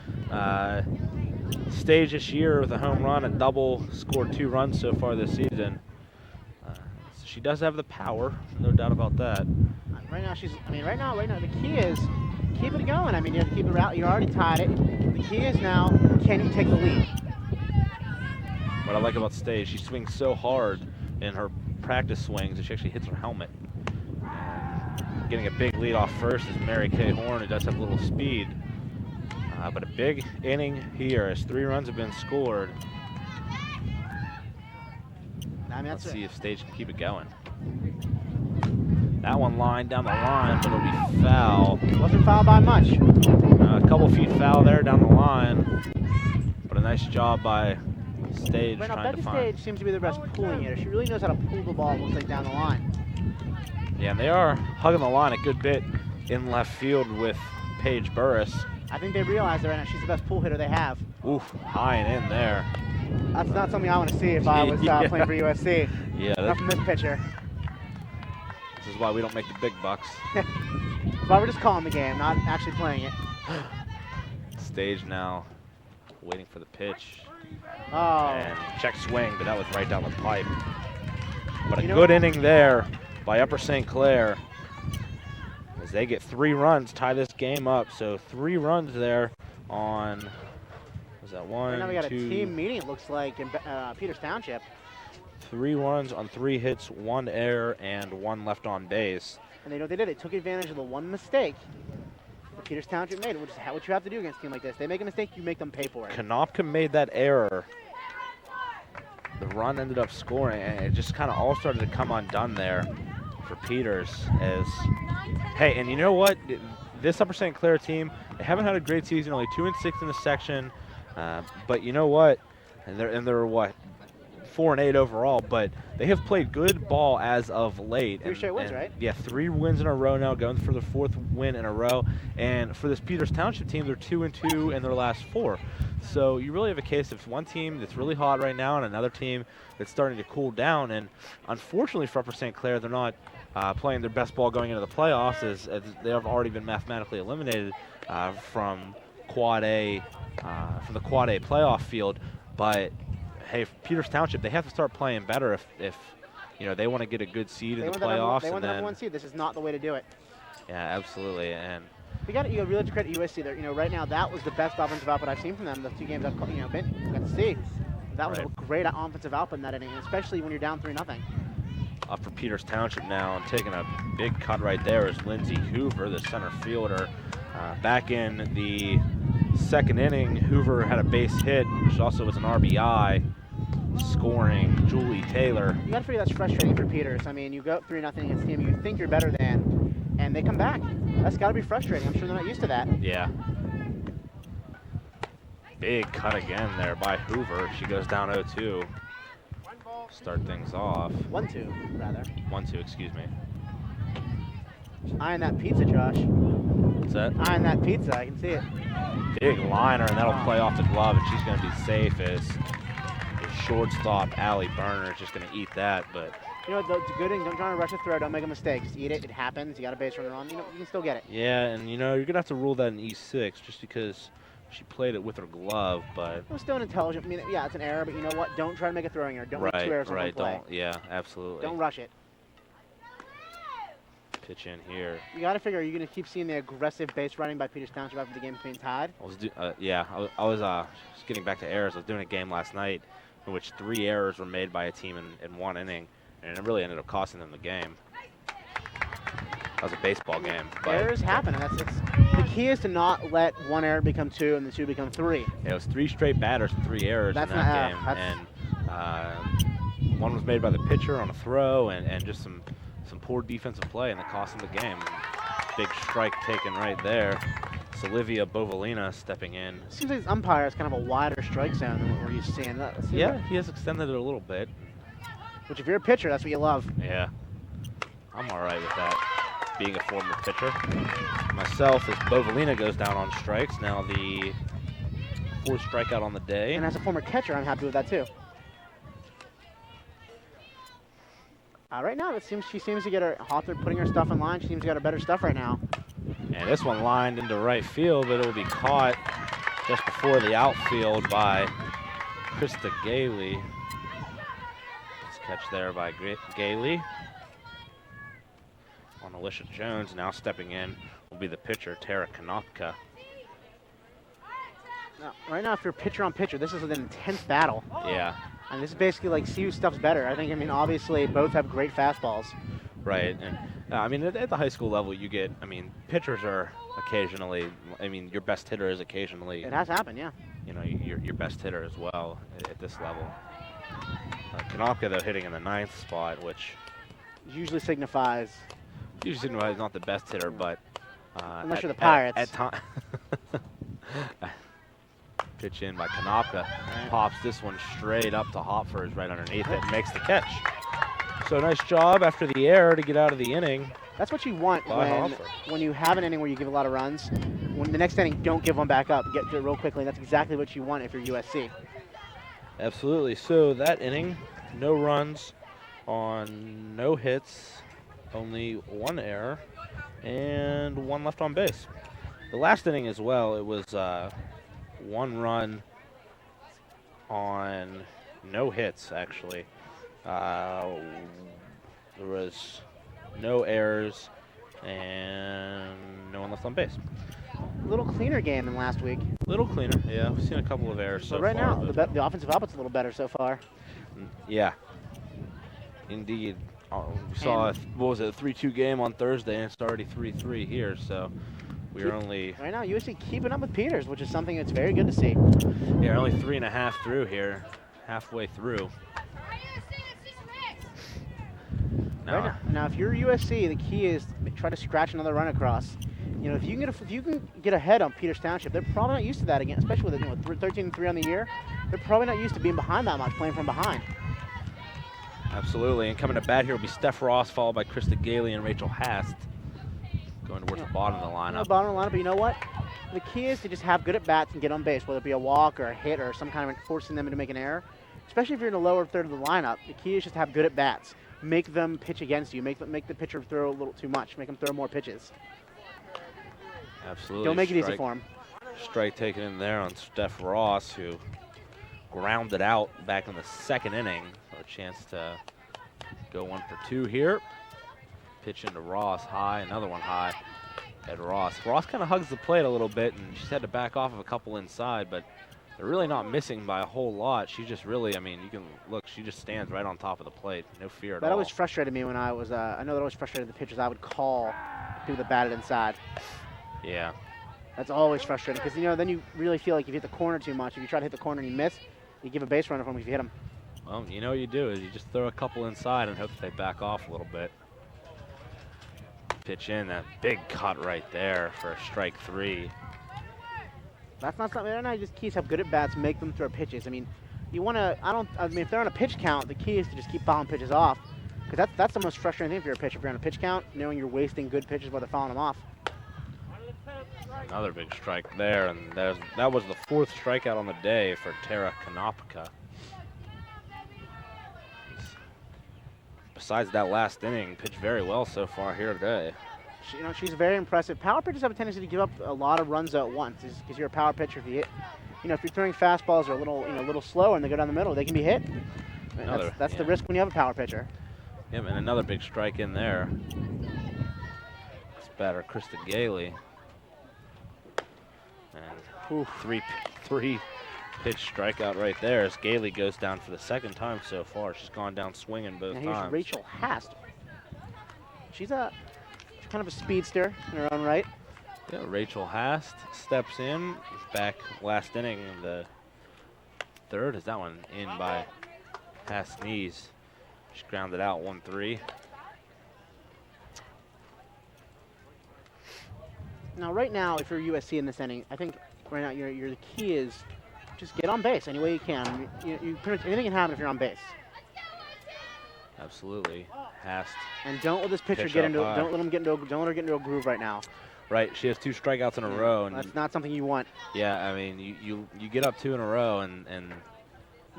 Stage this year with a home run, a double, scored 2 runs so far this season. So she does have the power, no doubt about that. Right now, the key is keep it going. I mean, you have to keep it out. You already tied it. The key is now, can you take the lead? What I like about Stage, she swings so hard in her practice swings that she actually hits her helmet. Getting a big lead off first is Mary Kay Horn, who does have a little speed. But a big inning here as 3 runs have been scored. Let's see if Stage can keep it going. That one lined down the line, but it'll be foul. Wasn't fouled by much. A couple feet foul there down the line, but a nice job by Stage right now, trying to find. Stage seems to be the best pulling hitter. She really knows how to pull the ball, it looks like, down the line. Yeah, and they are hugging the line a good bit in left field with Paige Burris. I think they realize that right now she's the best pull hitter they have. Oof, high and in there. That's not something I want to see if I was playing for USC. Yeah, not from this pitcher. This is why we don't make the big bucks. That's why we're just calling the game, not actually playing it. Stage now, waiting for the pitch. Oh. And check swing, but that was right down the pipe. But a good inning there by Upper St. Clair as they get 3 runs, tie this game up. So 3 runs there on, was that 1, right now we got 2, a team meeting, it looks like, in Peters Township. 3 runs on 3 hits, 1 error, and 1 left on base. And they know what they did. They took advantage of the one mistake that Peters Township made, which is what you have to do against a team like this. They make a mistake, you make them pay for it. Konopka made that error. the run ended up scoring, and it just kind of all started to come undone there for Peters. As hey, and you know what? This Upper St. Clair team, they haven't had a great season. Only 2-6 in the section, but you know what? And they're what? 4-8 overall, but they have played good ball as of late. Three straight wins, right? Yeah, 3 wins in a row now, going for the 4th win in a row. And for this Peters Township team, they're 2-2 in their last 4. So you really have a case of one team that's really hot right now and another team that's starting to cool down. And unfortunately for Upper St. Clair, they're not playing their best ball going into the playoffs, as they have already been mathematically eliminated from Quad A, from the Quad A playoff field. But hey, Peters Township, they have to start playing better if you know they want to get a good seed in the playoffs. They want the number 1 seed. This is not the way to do it. Yeah, absolutely. And You really have to credit USC there. Right now that was the best offensive output I've seen from them. The 2 games I've got to see. That was a great offensive output in that inning, especially when you're down 3-0. Up for Peters Township now, and taking a big cut right there is Lindsey Hoover, the center fielder. Back in the 2nd inning, Hoover had a base hit, which also was an RBI, scoring Julie Taylor. You got to figure that's frustrating for Peters. I mean, you go up 3-0 against a team you think you're better than, and they come back. That's got to be frustrating. I'm sure they're not used to that. Yeah. Big cut again there by Hoover. She goes down 0-2. Start things off. 1-2, rather. 1-2, excuse me. Eyeing that pizza, Josh. What's that? Eyeing that pizza, I can see it. Big liner, and that'll play off the glove, and she's going to be safe as the shortstop, Allie Burner, is just going to eat that. But you know, the good thing, don't try to rush a throw, don't make a mistake. Just eat it, it happens. You got a base runner on, you can still get it. yeah, and you're going to have to rule that in E6 just because she played it with her glove, but It was still an intelligent, yeah, it's an error, but you know what? Don't try to make a throwing error. Don't make 2 errors on one play. Yeah, absolutely. Don't rush it. Pitch in here. You got to figure, are you going to keep seeing the aggressive base running by Peters Township after the game being tied? I was just getting back to errors. I was doing a game last night in which 3 errors were made by a team in 1 inning, and it really ended up costing them the game. That was a baseball game. But errors happen, and the key is to not let 1 error become 2 and the 2 become 3. Yeah, it was 3 straight batters and 3 errors in that game, and 1 was made by the pitcher on a throw, and just some poor defensive play, and it cost them the game. Big strike taken right there. It's Olivia Bovalina stepping in. Seems like this umpire is kind of a wider strike zone than what we're used to seeing. Yeah, he has extended it a little bit. Which, if you're a pitcher, that's what you love. Yeah, I'm all right with that, being a former pitcher. Myself, as Bovalina goes down on strikes, now the 4th strikeout on the day. And as a former catcher, I'm happy with that, too. Right now, she seems to get her Hawthorne putting her stuff in line. She seems to get her better stuff right now. And this one lined into right field, but it will be caught just before the outfield by Krista Gailey. Nice catch there by Gailey. On Alicia Jones, now stepping in will be the pitcher, Tara Konopka. Now, right now, if you're pitcher on pitcher, this is an intense battle. Yeah. And this is basically like see whose stuff's better. I mean, obviously, both have great fastballs. Right. And, at the high school level, you get, pitchers are occasionally, your best hitter is occasionally. It has happened, yeah. Your best hitter as well at this level. Konopka, though, hitting in the 9th spot, which usually signifies not the best hitter, but unless you're the Pirates. At time. Pitch in by Konopka, pops this one straight up to Hopford, right underneath it, and makes the catch. So nice job after the error to get out of the inning. That's what you want when you have an inning where you give a lot of runs. When the next inning, don't give one back up. Get to it real quickly. That's exactly what you want if you're USC. Absolutely. So that inning, no runs on no hits, only 1 error, and 1 left on base. The last inning as well, it was 1 run on no hits, actually. There was no errors and no one left on base. A little cleaner game than last week. A little cleaner, yeah. We've seen a couple of errors so far. Right now, the offensive output's a little better so far. Yeah, indeed. We saw, a 3-2 game on Thursday, and it's already 3-3 here, so we're only... Right now, USC keeping up with Peters, which is something that's very good to see. Yeah, only 3.5 through here, halfway through. Now, if you're USC, the key is try to scratch another run across. You know, if you can get ahead on Peters Township, they're probably not used to that again, especially with 13-3 on the year. They're probably not used to being behind that much, playing from behind. Absolutely, and coming to bat here will be Steph Ross, followed by Krista Gailey and Rachel Hast. Going towards the bottom of the lineup. Bottom of the lineup, but you know what? The key is to just have good at bats and get on base, whether it be a walk or a hit or some kind of forcing them to make an error. Especially if you're in the lower third of the lineup, the key is just to have good at bats. Make them pitch against you. Make the pitcher throw a little too much. Make them throw more pitches. Absolutely. Don't make it easy for him. Strike taken in there on Steph Ross, who grounded out back in the second inning. So a chance to go 1 for 2 here. Pitch into Ross high, another one high at Ross. Ross kind of hugs the plate a little bit, and she's had to back off of a couple inside, but they're really not missing by a whole lot. She just really, I mean, you can look, she just stands right on top of the plate. No fear at all. That always frustrated me when I was, I know that always frustrated the pitchers I would call people that batted inside. Yeah. That's always frustrating because, you know, then you really feel like you hit the corner too much. If you try to hit the corner and you miss, you give a base runner for them if you hit them. Well, you know what you do is you just throw a couple inside and hope that they back off a little bit. Pitch in, that big cut right there for a strike 3. That's not something. And I just keys have good at bats, make them throw pitches. I mean, you want to. I mean, if they're on a pitch count, the key is to just keep fouling pitches off, because that's the most frustrating thing if you're a pitcher. If you're on a pitch count, knowing you're wasting good pitches while they're fouling them off. Another big strike there, and that was the 4th strikeout on the day for Tara Konopka. Besides that last inning, pitched very well so far here today. She's very impressive. Power pitchers have a tendency to give up a lot of runs at once, because you're a power pitcher. If you hit, if you're throwing fastballs are a little slower and they go down the middle, they can be hit. That's the risk when you have a power pitcher. Yep, and another big strike in there. This batter, Krista Gailey. And three pitch strikeout right there as Gailey goes down for the 2nd time so far. She's gone down swinging both Here's times. Rachel Hast. She's kind of a speedster in her own right. Yeah, Rachel Hast steps in. Back last inning in the 3rd. Is that one in by Hast's knees? She grounded out 1-3. Now, right now, if you're USC in this inning, I think right now the key is just get on base any way you can. You pretty much anything can happen if you're on base. Absolutely, Hast. And don't let this pitcher Pitch get up into. high. Don't let her get into a groove right now. Right, she has 2 strikeouts in a row, and that's not something you want. yeah, I mean, you get up 2 in a row, and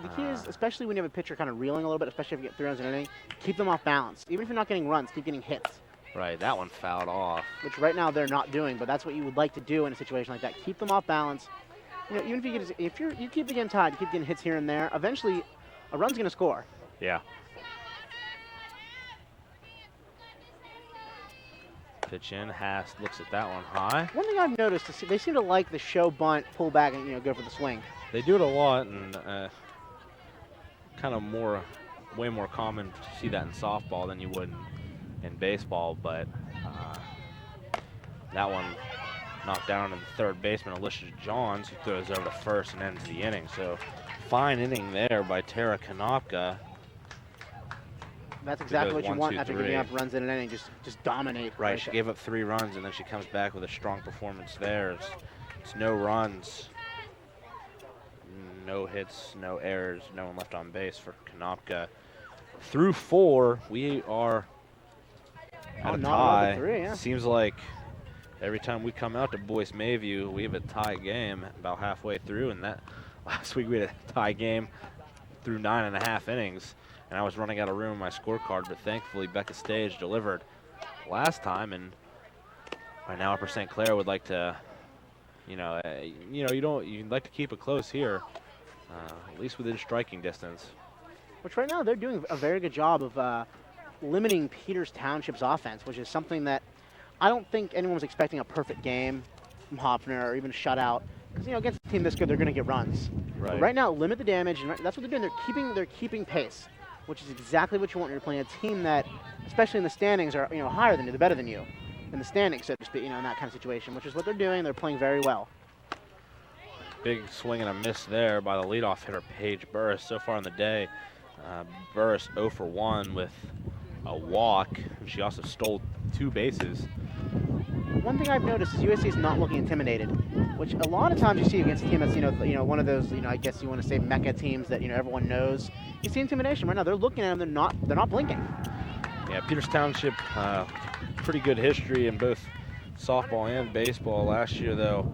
The key is, especially when you have a pitcher kind of reeling a little bit, especially if you get 3 runs in an inning, keep them off balance. Even if you're not getting runs, keep getting hits. right, that one fouled off. Which right now they're not doing, but that's what you would like to do in a situation like that. Keep them off balance. Even if you keep getting tied, you keep getting hits here and there. Eventually, a run's going to score. Yeah. Pitch in, Hast looks at that one high. One thing I've noticed is they seem to like the show bunt, pull back, and go for the swing. They do it a lot, and kind of way more common to see that in softball than you would in baseball. But that one knocked down to the 3rd baseman, Alicia Johns, who throws over to 1st and ends the inning. So fine inning there by Tara Konopka. That's exactly what you 1, want 2, after 3. giving up runs in an inning. Just dominate. Right, she gave up 3 runs, and then she comes back with a strong performance there. It's no runs, no hits, no errors, no one left on base for Konopka. Through 4, we are at a tie. 3, yeah. Seems like every time we come out to Boyce Mayview, we have a tie game about halfway through, and that last week we had a tie game through 9.5 innings. And I was running out of room in my scorecard, but thankfully Becca Stage delivered last time. And right now, Upper St. Clair would like to, you'd like to keep it close here, at least within striking distance. Which right now they're doing a very good job of limiting Peters Township's offense, which is something that I don't think anyone was expecting a perfect game from Hopner or even a shutout. Because against a team this good, they're going to get runs. Right. But right now, limit the damage, and that's what they're doing. They're keeping pace, which is exactly what you want when you're playing a team that, especially in the standings, are higher than you, they're better than you in the standings, so to speak. In that kind of situation, which is what they're doing. They're playing very well. Big swing and a miss there by the leadoff hitter Paige Burris. So far in the day, Burris 0 for 1 with a walk, and she also stole 2 bases. One thing I've noticed is USC is not looking intimidated, which a lot of times you see against a team that's one of those I guess you want to say mecca teams that everyone knows. You see intimidation right now. They're looking at them. They're not blinking. Yeah, Peters Township, pretty good history in both softball and baseball. Last year, though,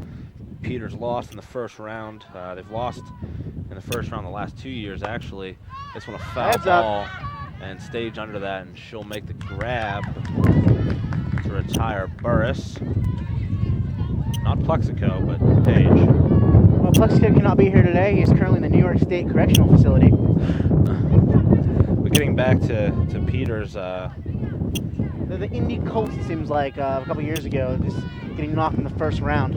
Peters lost in the first round. They've lost in the first round the last 2 years, actually. This one a foul ball and stage under that, and she'll make the grab to retire Burris. Not Plexico, but Page. Well, Plexico cannot be here today. He's currently in the New York State Correctional Facility. But getting back to Peters, They're the Indy Colts, it seems like, a couple years ago, just getting knocked in the first round.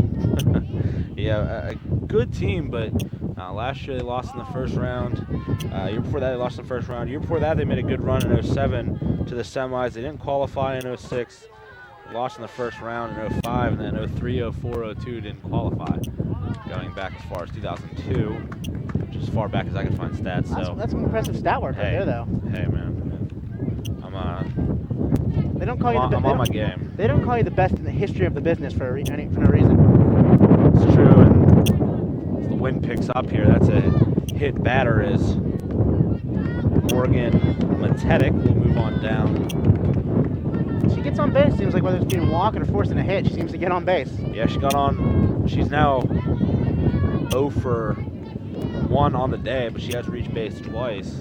yeah, a good team, but last year they lost in the first round. Year before that they lost in the first round. Year before that they made a good run in 07 to the semis. They didn't qualify in 06. Lost in the first round in 05, and then 03, 04, 02 didn't qualify. Going back as far as 2002, which is as far back as I can find stats. That's some impressive stat work right there, though. Hey, man. They don't call you I'm on my game. They don't call you the best in the history of the business for no reason. It's true, and as the wind picks up here, that's a hit batter is Morgan Matetic will move on down. She gets on base, seems like whether it's being walking or forcing a hit, she seems to get on base. Yeah, she got on. She's now 0 for 1 on the day, but she has reached base twice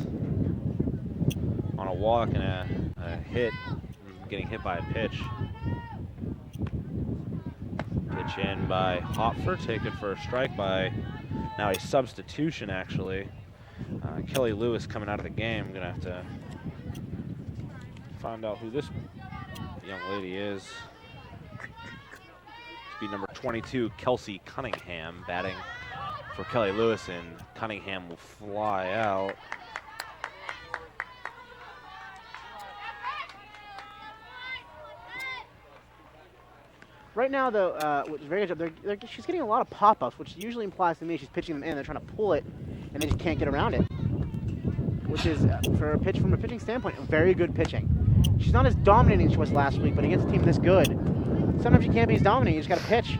on a walk and a hit, getting hit by a pitch. Pitch in by Hopfer, taken for a strike by now a substitution, actually. Kelly Lewis coming out of the game. I'm going to have to find out who this young lady is. Speed number 22, Kelsey Cunningham, batting for Kelly Lewis, and Cunningham will fly out. Right now, though, which is very good job, she's getting a lot of pop-ups, which usually implies to me she's pitching them in. They're trying to pull it, and they just can't get around it, which is, from a pitching standpoint, very good pitching. She's not as dominating as she was last week, but against a team this good, sometimes you can't be as dominating. You just got to pitch.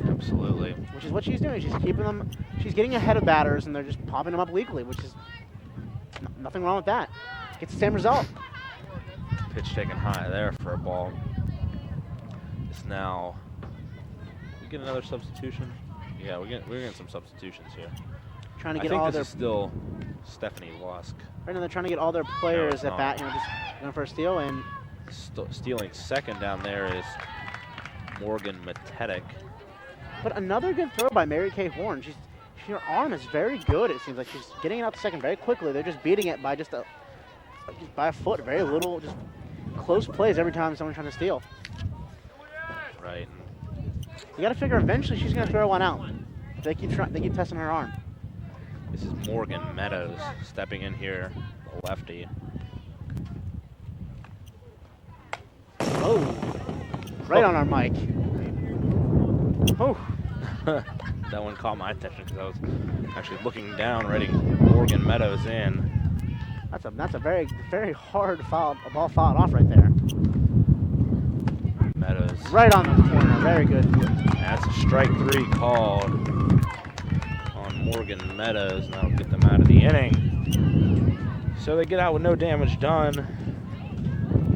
Absolutely. Which is what she's doing. She's keeping them. She's getting ahead of batters, and they're just popping them up weakly, which is nothing wrong with that. Gets the same result. Pitch taken high there for a ball. It's now. We get another substitution. Yeah, we're getting some substitutions here. Trying to get I think all this their. is still Stephanie Lusk. Right now, they're trying to get all their players at bat. Just going for a steal, and stealing second down there is Morgan Matetic. But another good throw by Mary Kay Horn. Her arm is very good. It seems like she's getting it out to second very quickly. They're just beating it by just by a foot. Very little, just close plays every time someone's trying to steal. Right. You got to figure eventually she's going to throw one out. They keep testing her arm. This is Morgan Meadows stepping in here, the lefty. Oh, right on our mic. Oh. That one caught my attention because I was actually looking down, writing Morgan Meadows in. That's a very, very hard ball fouled off right there. Meadows. Right on the corner. Very good. That's a strike 3 called on Morgan Meadows, and that'll get them out of the inning. So they get out with no damage done.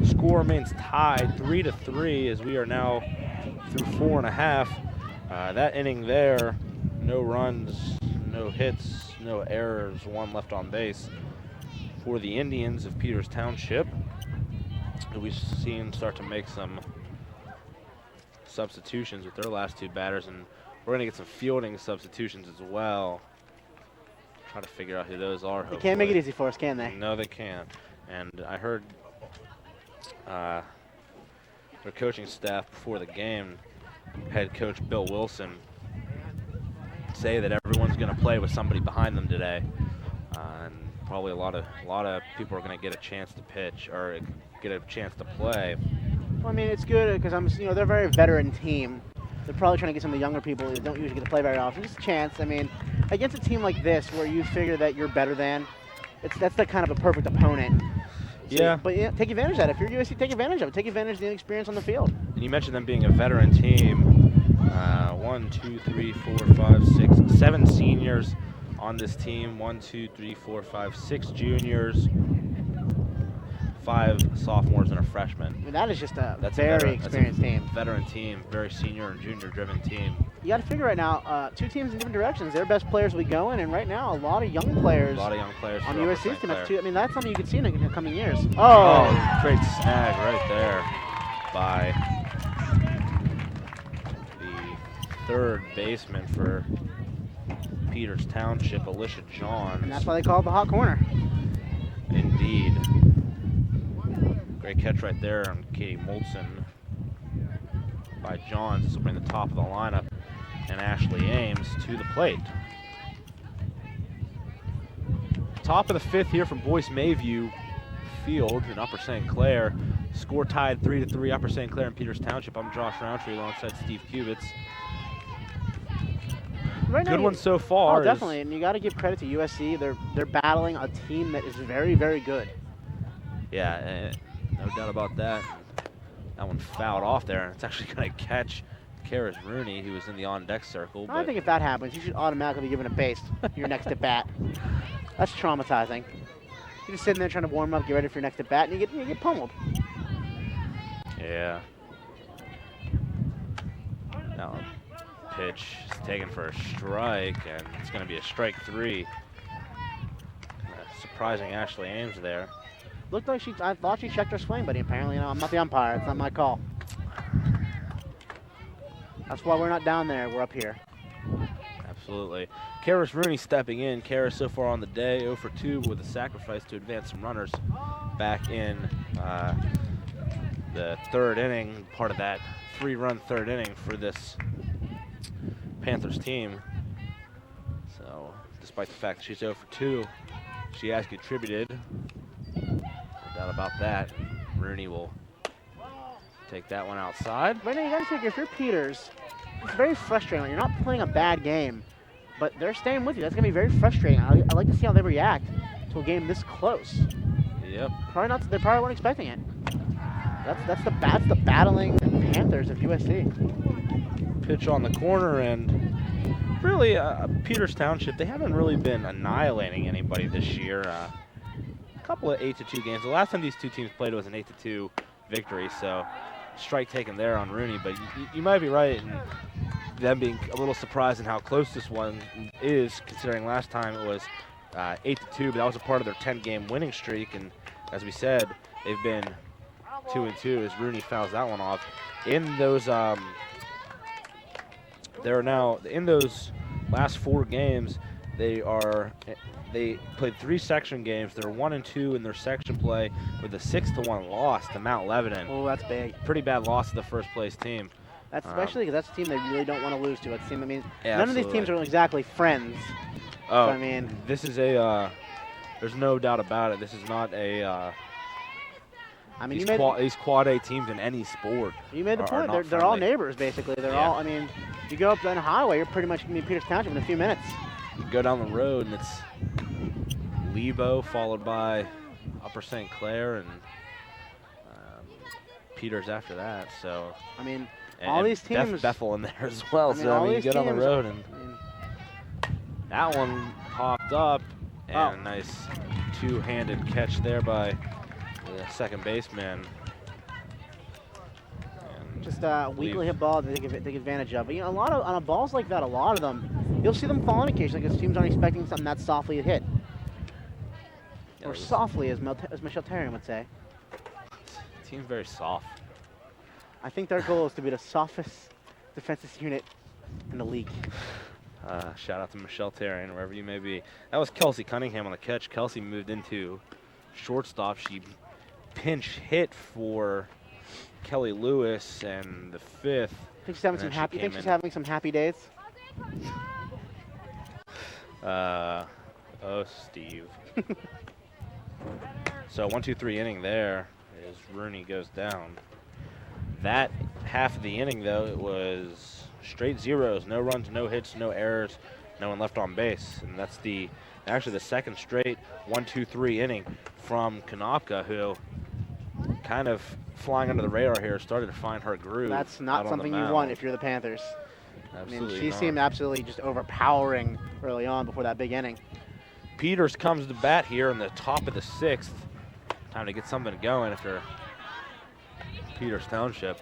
Score remains tied 3-3 as we are now through 4.5. That inning there, no runs, no hits, no errors, 1 left on base for the Indians of Peters Township. We've seen start to make some substitutions with their last 2 batters, and we're going to get some fielding substitutions as well. Try to figure out who those are. They can't make it easy for us, can they? No, they can't. And I heard their coaching staff before the game, head coach Bill Wilson, say that everyone's going to play with somebody behind them today, and probably a lot of people are going to get a chance to pitch or get a chance to play. Well, I mean, it's good because they're a very veteran team. They're probably trying to get some of the younger people who don't usually get to play very often. Just a chance. I mean, against a team like this where you figure that you're better than, that's the kind of a perfect opponent. Yeah. But yeah, take advantage of that. If you're USC, take advantage of it. Take advantage of the experience on the field. And you mentioned them being a veteran team. 1, 2, 3, 4, 5, 6, 7 seniors on this team. 1, 2, 3, 4, 5, 6 juniors. 5 sophomores and a freshman. I mean, that is just That's very experienced team. Veteran team, very senior and junior driven team. You got to figure right now, 2 teams in different directions. Their best players will be going, and right now, a lot of young players. A lot of young players on for USC's team. Upper St. I mean, that's something you could see in the coming years. Oh, great snag right there by the third baseman for Peters Township, Alicia Johns. And that's why they call it the hot corner. Indeed. Great catch right there on Katie Molson by Johns. This will bring the top of the lineup and Ashley Ames to the plate. Top of the 5th here from Boyce Mayview Field in Upper St. Clair. Score tied 3-3, Upper St. Clair and Peters Township. I'm Josh Roundtree alongside Steve Kubitz. Right Good now, one so far. Oh, definitely, and you got to give credit to USC. They're battling a team that is very, very good. Yeah, no doubt about that. That one fouled off there, and it's actually going to catch Karis Rooney, who was in the on-deck circle. I think if that happens, you should automatically be given a base your next at bat. That's traumatizing. You're just sitting there trying to warm up, get ready for your next at bat, and you get pummeled. Yeah. Now, pitch is taken for a strike, and it's going to be a strike 3. Surprising Ashley Ames there. Looked like I thought she checked her swing, but apparently, I'm not the umpire. It's not my call. That's why we're not down there. We're up here. Absolutely. Karis Rooney stepping in. Karis so far on the day, 0 for 2 with a sacrifice to advance some runners back in the 3rd inning, part of that 3-run 3rd inning for this Panthers team. So, despite the fact that she's 0 for 2, she has contributed. No doubt about that. Rooney will take that one outside. Right now, you got to figure if you're Peters, it's very frustrating. When you're not playing a bad game, but they're staying with you. That's going to be very frustrating. I like to see how they react to a game this close. Yep. They probably weren't expecting it. That's the battling Panthers of USC. Pitch on the corner, and really, Peters Township, they haven't really been annihilating anybody this year. A couple of 8-2 games. The last time these two teams played was an 8-2 victory, so strike taken there on Rooney. But you might be right in them being a little surprised in how close this one is, considering last time it was 8-2, but that was a part of their 10-game winning streak. And as we said, they've been 2-2 as Rooney fouls that one off. In those, they're now in those last 4 games. They played 3 section games. They're 1-2 in their section play with a 6-1 loss to Mount Lebanon. Oh, that's big. Pretty bad loss to the first place team. That's especially because that's a team they really don't want to lose to. That's a team. I mean, Yeah, none of these teams are exactly friends. Oh, So, I mean, this is a. There's no doubt about it. This is not a. I mean, these quad A teams in any sport. you made the are point. not They're all friendly. neighbors basically. They're Yeah. all. I mean, you go up the highway, you're pretty much going to be Peters Township in a few minutes. You go down the road and it's Lebo followed by Upper St. Clair and Peters after that. So I mean, and all these teams. Bethel in there as well. I mean, So all you these get on the teams- road and I mean, that one popped up and Oh. a nice two-handed catch there by the second baseman. And just a weakly hit ball that they take advantage of. But, you know, on balls like that, a lot of them, you'll see them falling occasionally because teams aren't expecting something that softly to hit. Yeah, Or this softly, as Michelle Terrian would say. team's very soft. I think their goal is to be the softest defensive unit in the league. Shout out to Michelle Terrian, wherever you may be. That was Kelsey Cunningham on the catch. Kelsey moved into shortstop. She pinch hit for Kelly Lewis and the 5th. Think she's having And some then she happy. came Think she's in. having some happy days. Oh, Steve. So 1-2-3 inning there as Rooney goes down. That half of the inning, though, it was straight zeros. No runs, no hits, no errors, no one left on base. And that's the Actually, the second straight 1-2-3 inning from Konopka, who kind of flying under the radar here, started to find her groove. That's not something you want if you're the Panthers. Absolutely I mean, she not. seemed absolutely just overpowering early on before that big inning. Peters comes to bat here in the top of the 6th. Time to get something going if you're Peters Township.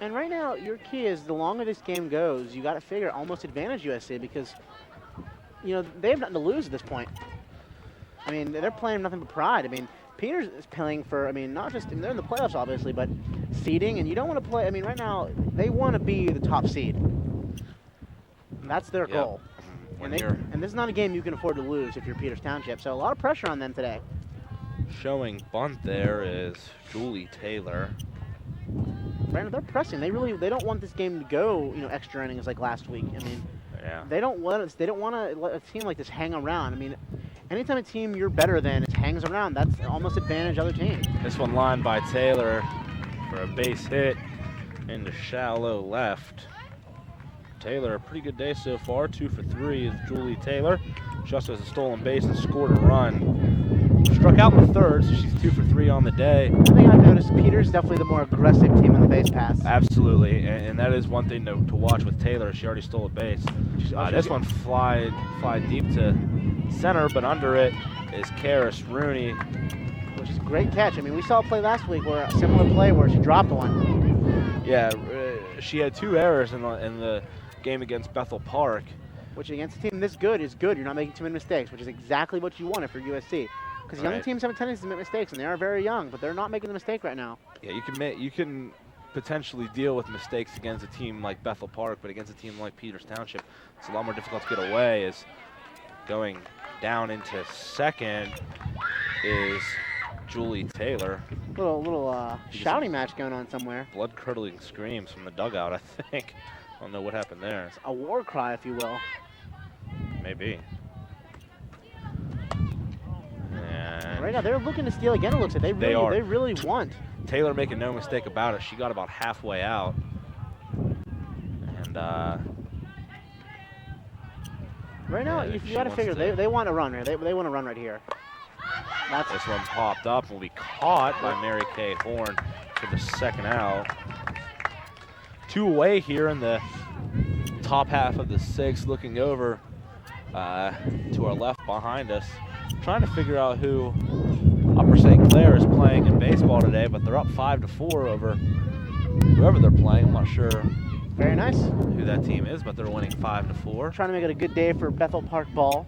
And right now, your key is the longer this game goes, you got to figure almost advantage USC because, you know, they have nothing to lose at this point. I mean, they're playing nothing but pride. I mean, Peters is playing for, I mean, not just, I mean, they're in the playoffs obviously, but seeding, and you don't want to play, I mean, right now, they want to be the top seed. And that's their goal. And this is not a game you can afford to lose if you're Peters Township, so a lot of pressure on them today. Showing bunt there is Julie Taylor. Brandon, they're pressing. They don't want this game to go, you know, extra innings like last week. I mean, Yeah. they don't want to let a team like this hang around. I mean, anytime a team you're better than hangs around, that's almost advantage other team. This one lined by Taylor for a base hit into shallow left. Taylor, a pretty good day so far. 2 for 3 is Julie Taylor. She also has a stolen base and scored a run. Struck out in the 3rd, so she's 2 for 3 on the day. One thing I've noticed, Peters is definitely the more aggressive team on the base pass. Absolutely, and that is one thing to watch with Taylor. She already stole a base. This one fly deep to center, but under it is Karis Rooney. Which is a great catch. I mean, we saw a play last week where a similar play where she dropped one. Yeah, she had 2 errors in the game against Bethel Park. Which against a team this good is good. You're not making too many mistakes, which is exactly what you want if you're USC. Because young teams have a tendency to make mistakes, and they are very young, but they're not making the mistake right now. Yeah, you can potentially deal with mistakes against a team like Bethel Park, but against a team like Peters Township, it's a lot more difficult to get away. Is going down into second is Julie Taylor. Little shouting match going on somewhere. Blood-curdling screams from the dugout, I think. I don't know what happened there. It's a war cry, if you will. Maybe. And right now, they're looking to steal again, it looks like. They really want. Taylor making no mistake about it. She got about halfway out. And right now, yeah, you got to figure, they want a run here. They want to run right here. This one popped up and will be caught by Mary Kay Horn for the second out. 2 away here in the top half of the 6th, looking over to our left behind us. Trying to figure out who Upper St. Clair is playing in baseball today, but they're up 5-4 over whoever they're playing. I'm not sure Very nice. who that team is, but they're winning 5-4. Trying to make it a good day for Bethel Park ball.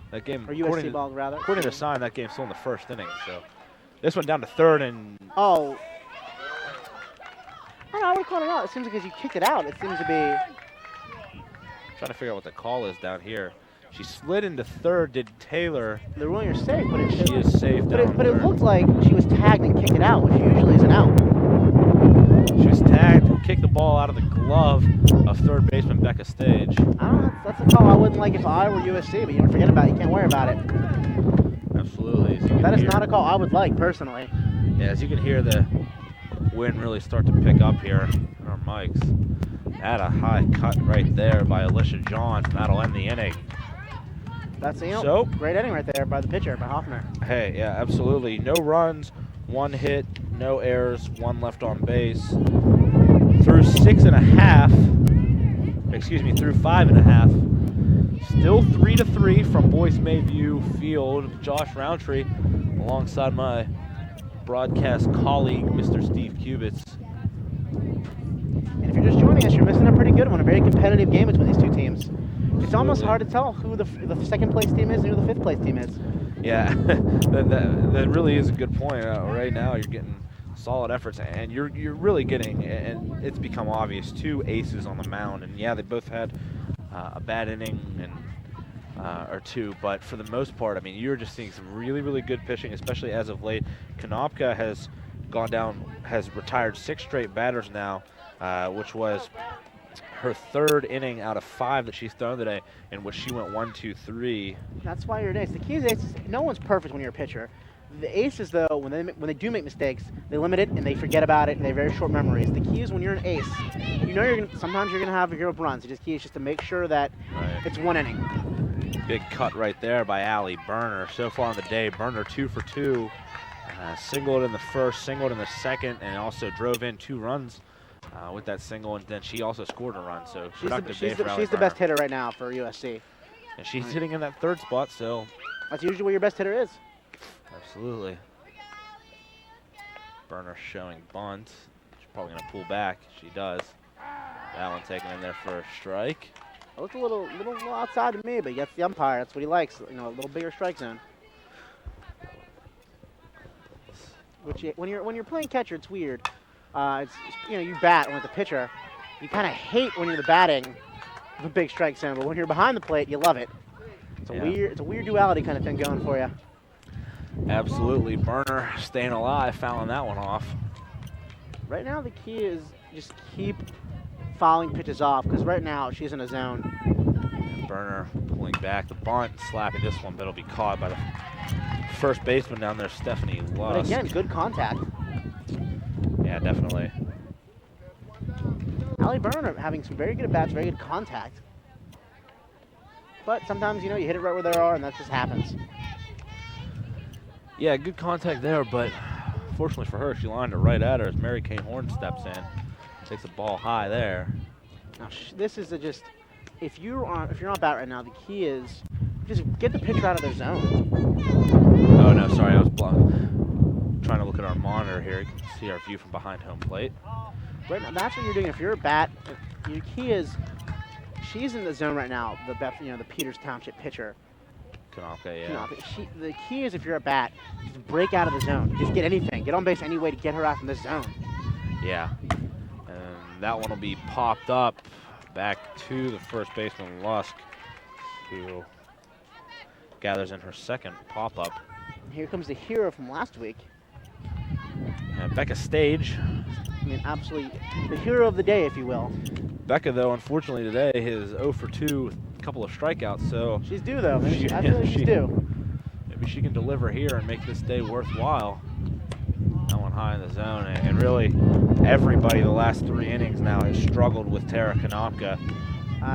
That game, Or USC ball, rather. according to Sign, that game's still in the 1st inning. So this one down to 3rd and Oh. I would call it out. It seems like as you kicked it out, it seems to be. trying to figure out what the call is down here. She slid into 3rd. Did Taylor? The ruling you're safe, but it She is safe down. But it looked like she was tagged and kicked it out, which usually is an out. She was tagged, kicked the ball out of the glove of 3rd baseman Becca Stage. I don't know. That's a call I wouldn't like if I were USC, but you don't forget about it. You can't worry about it. Absolutely. As you can That is hear, not a call I would like personally. Yeah, as you can hear the wind really start to pick up here on our mics. At a high cut right there by Alicia John. That'll end the inning. That's So- great inning right there by the pitcher, by Hoffner. Hey, yeah, absolutely. No runs, 1 hit, no errors, 1 left on base. Through 6.5, through 5.5. Still 3-3 from Boyce Mayview Field. Josh Roundtree alongside my broadcast colleague, Mr. Steve Kubitz. And if you're just joining us, you're missing a pretty good one, a very competitive game between these 2 teams. It's almost hard to tell who the 2nd place team is and who the 5th place team is. Yeah, that really is a good point. Right now, you're getting solid efforts, and you're really getting, and it's become obvious, 2 aces on the mound. And yeah, they both had a bad inning and or 2, but for the most part, I mean, you're just seeing some really, really good pitching, especially as of late. Konopka has retired 6 straight batters now, which was her 3rd inning out of 5 that she's thrown today, in which she went 1-2-3. That's why you're an ace. The key is aces. No one's perfect when you're a pitcher. The aces, though, when they do make mistakes, they limit it and they forget about it and they have very short memories. The key is when you're an ace, you know sometimes you're gonna have a hero of runs. The key is just to make sure that it's 1 inning. Big cut right there by Allie Berner. So far on the day, Berner 2 for 2. Singled in the first, singled in the second, and also drove in 2 runs with that single, and then she also scored a run. So productive day for Allie she's the Berner. best hitter right now for USC. And she's hitting in that 3rd spot, so. That's usually where your best hitter is. Absolutely. Berner showing bunt. She's probably going to pull back. She does. That one taken in there for a strike. It looked a little outside to me, but he gets the umpire. That's what he likes. You know, a little bigger strike zone. Which when you're playing catcher, it's weird. It's you bat when it's a pitcher. You kind of hate when you're the batting with a big strike zone, but when you're behind the plate, you love it. It's a weird duality kind of thing going for you. Absolutely. Berner staying alive, fouling that one off. Right now, the key is just keep fouling pitches off, because right now she's in a zone. Berner pulling back the bunt, slapping this one, but it'll be caught by the first baseman down there, Stephanie Lusk. But again, good contact. Yeah, definitely. Allie Berner having some very good at-bats, very good contact. But sometimes, you hit it right where they are, and that just happens. Yeah, good contact there, but fortunately for her, she lined it right at her as Mary Kay Horn steps in. Takes the ball high there. Now, this is just, if you're on bat right now, the key is just get the pitcher out of their zone. Oh, no, sorry, I was trying to look at our monitor here. You can see our view from behind home plate. Right now, that's what you're doing. If you're a bat, your key is, she's in the zone right now, the Peters Township pitcher. Kanaka, yeah. The key is, if you're a bat, just break out of the zone. Just get anything. Get on base any way to get her out from the zone. Yeah. And that one will be popped up back to the first baseman, Lusk, who gathers in her 2nd pop-up. Here comes the hero from last week. And Becca Stage. I mean, absolutely the hero of the day, if you will. Becca, though, unfortunately today is 0 for 2, a couple of strikeouts, so. She's due, though. I feel like she's due. Maybe she can deliver here and make this day worthwhile. That one high in the zone, and really everybody the last 3 innings now has struggled with Tara Konopka.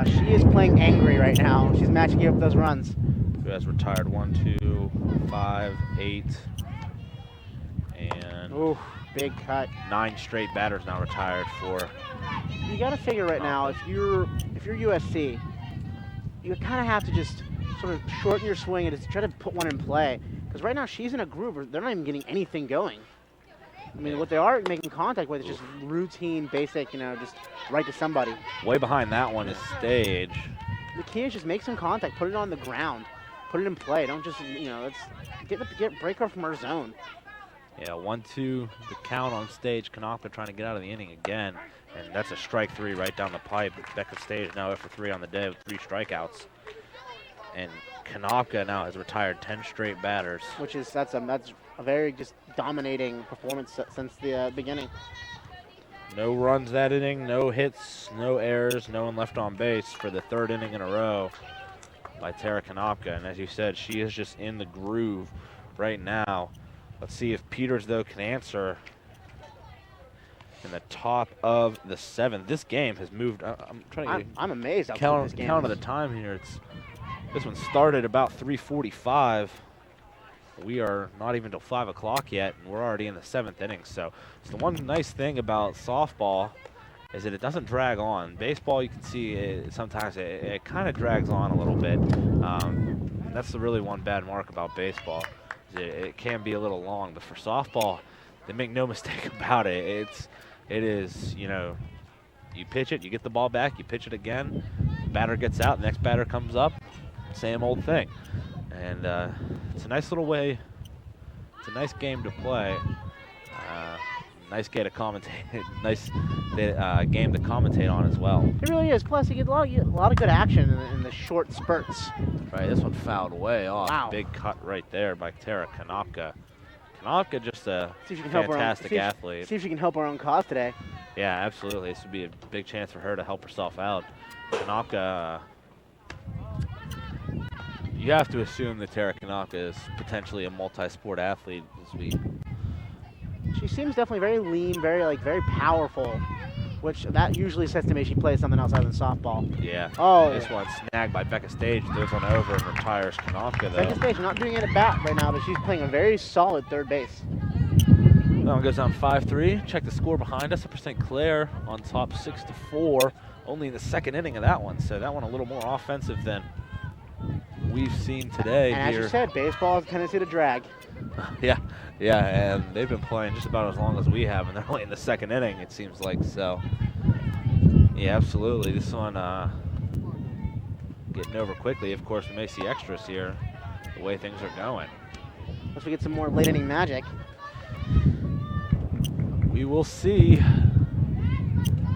She is playing angry right now. She's matching up those runs. Who has retired 1, 2, 5, 8, and ooh, big cut. 9 straight batters now retired for. You got to figure right now, if you're USC, you kind of have to just sort of shorten your swing and just try to put one in play. Because right now she's in a groove where they're not even getting anything going. I mean, what they are making contact with is just routine, basic, just right to somebody. Way behind that one is Stage. The key is just make some contact, put it on the ground, put it in play. Don't just, let's break her from her zone. Yeah, 1-2, the count on Stage. Konopka trying to get out of the inning again. And that's a strike 3 right down the pipe. Becca Stage now 0 for 3 on the day with 3 strikeouts. And Konopka now has retired 10 straight batters. That's a very just dominating performance since the beginning. No runs that inning, no hits, no errors, no one left on base for the 3rd inning in a row by Tara Konopka. And as you said, she is just in the groove right now. Let's see if Peters, though, can answer in the top of the 7th. This game has moved. I'm trying to get I'm amazed how count, quick this game count is. of the time here. This one started about 3:45. We are not even till 5 o'clock yet, and we're already in the 7th inning. So it's the one nice thing about softball is that it doesn't drag on. Baseball, you can see sometimes it kind of drags on a little bit. That's the really one bad mark about baseball. It can be a little long, but for softball, they make no mistake about it. It is, you pitch it, you get the ball back, you pitch it again, batter gets out, the next batter comes up, same old thing. And it's a nice little way, it's a nice game to play. Nice game to commentate, nice game to commentate on as well. It really is. Plus, you get a lot of good action in the short spurts. Right, this one fouled way off. Wow. Big cut right there by Tara Konopka. Konopka just a fantastic athlete. See if she can help her own cause today. Yeah, absolutely. This would be a big chance for her to help herself out. Konopka, you have to assume that Tara Konopka is potentially a multi-sport athlete. She seems definitely very lean, very powerful. which that usually says to me she plays something else other than softball. Yeah. Oh. This one snagged by Becca Stage, throws one over and retires Kanofka, though. Becca Stage not doing it at bat right now, but she's playing a very solid third base. That one goes down 5-3. Check the score behind us. Upper St. Clair on top 6-4, only in the second inning of that one. So that one a little more offensive than we've seen today And here. as you said, baseball has a tendency to drag. Yeah, and they've been playing just about as long as we have, and they're only in the second inning, it seems like. So, yeah, absolutely. This one getting over quickly. Of course, we may see extras here, the way things are going. Once we get some more late inning magic. We will see.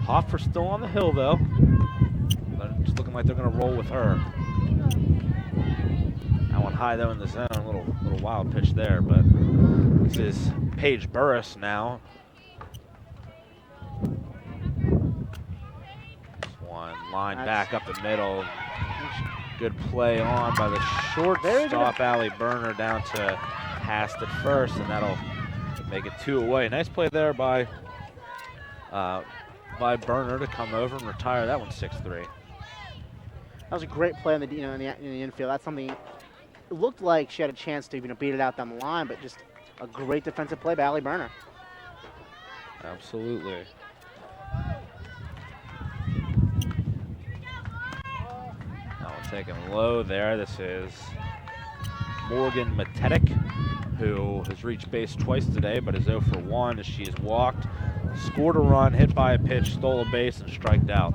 Hoffer's still on the hill, though. It's looking like they're going to roll with her. That one high, though, in the zone. A little wild pitch there, but this is Paige Burris now. This one line back up the middle. Good play on by the shortstop, Allie Berner, down to Hast at first, and that'll make it 2 away. Nice play there by Berner to come over and retire that one 6-3. That was a great play in the in the infield. That's something. It looked like she had a chance to beat it out down the line, but just a great defensive play by Allie Berner. Absolutely. That one taken low there. This is Morgan Matetic, who has reached base twice today, but is 0 for 1 as she has walked, scored a run, hit by a pitch, stole a base, and struck out.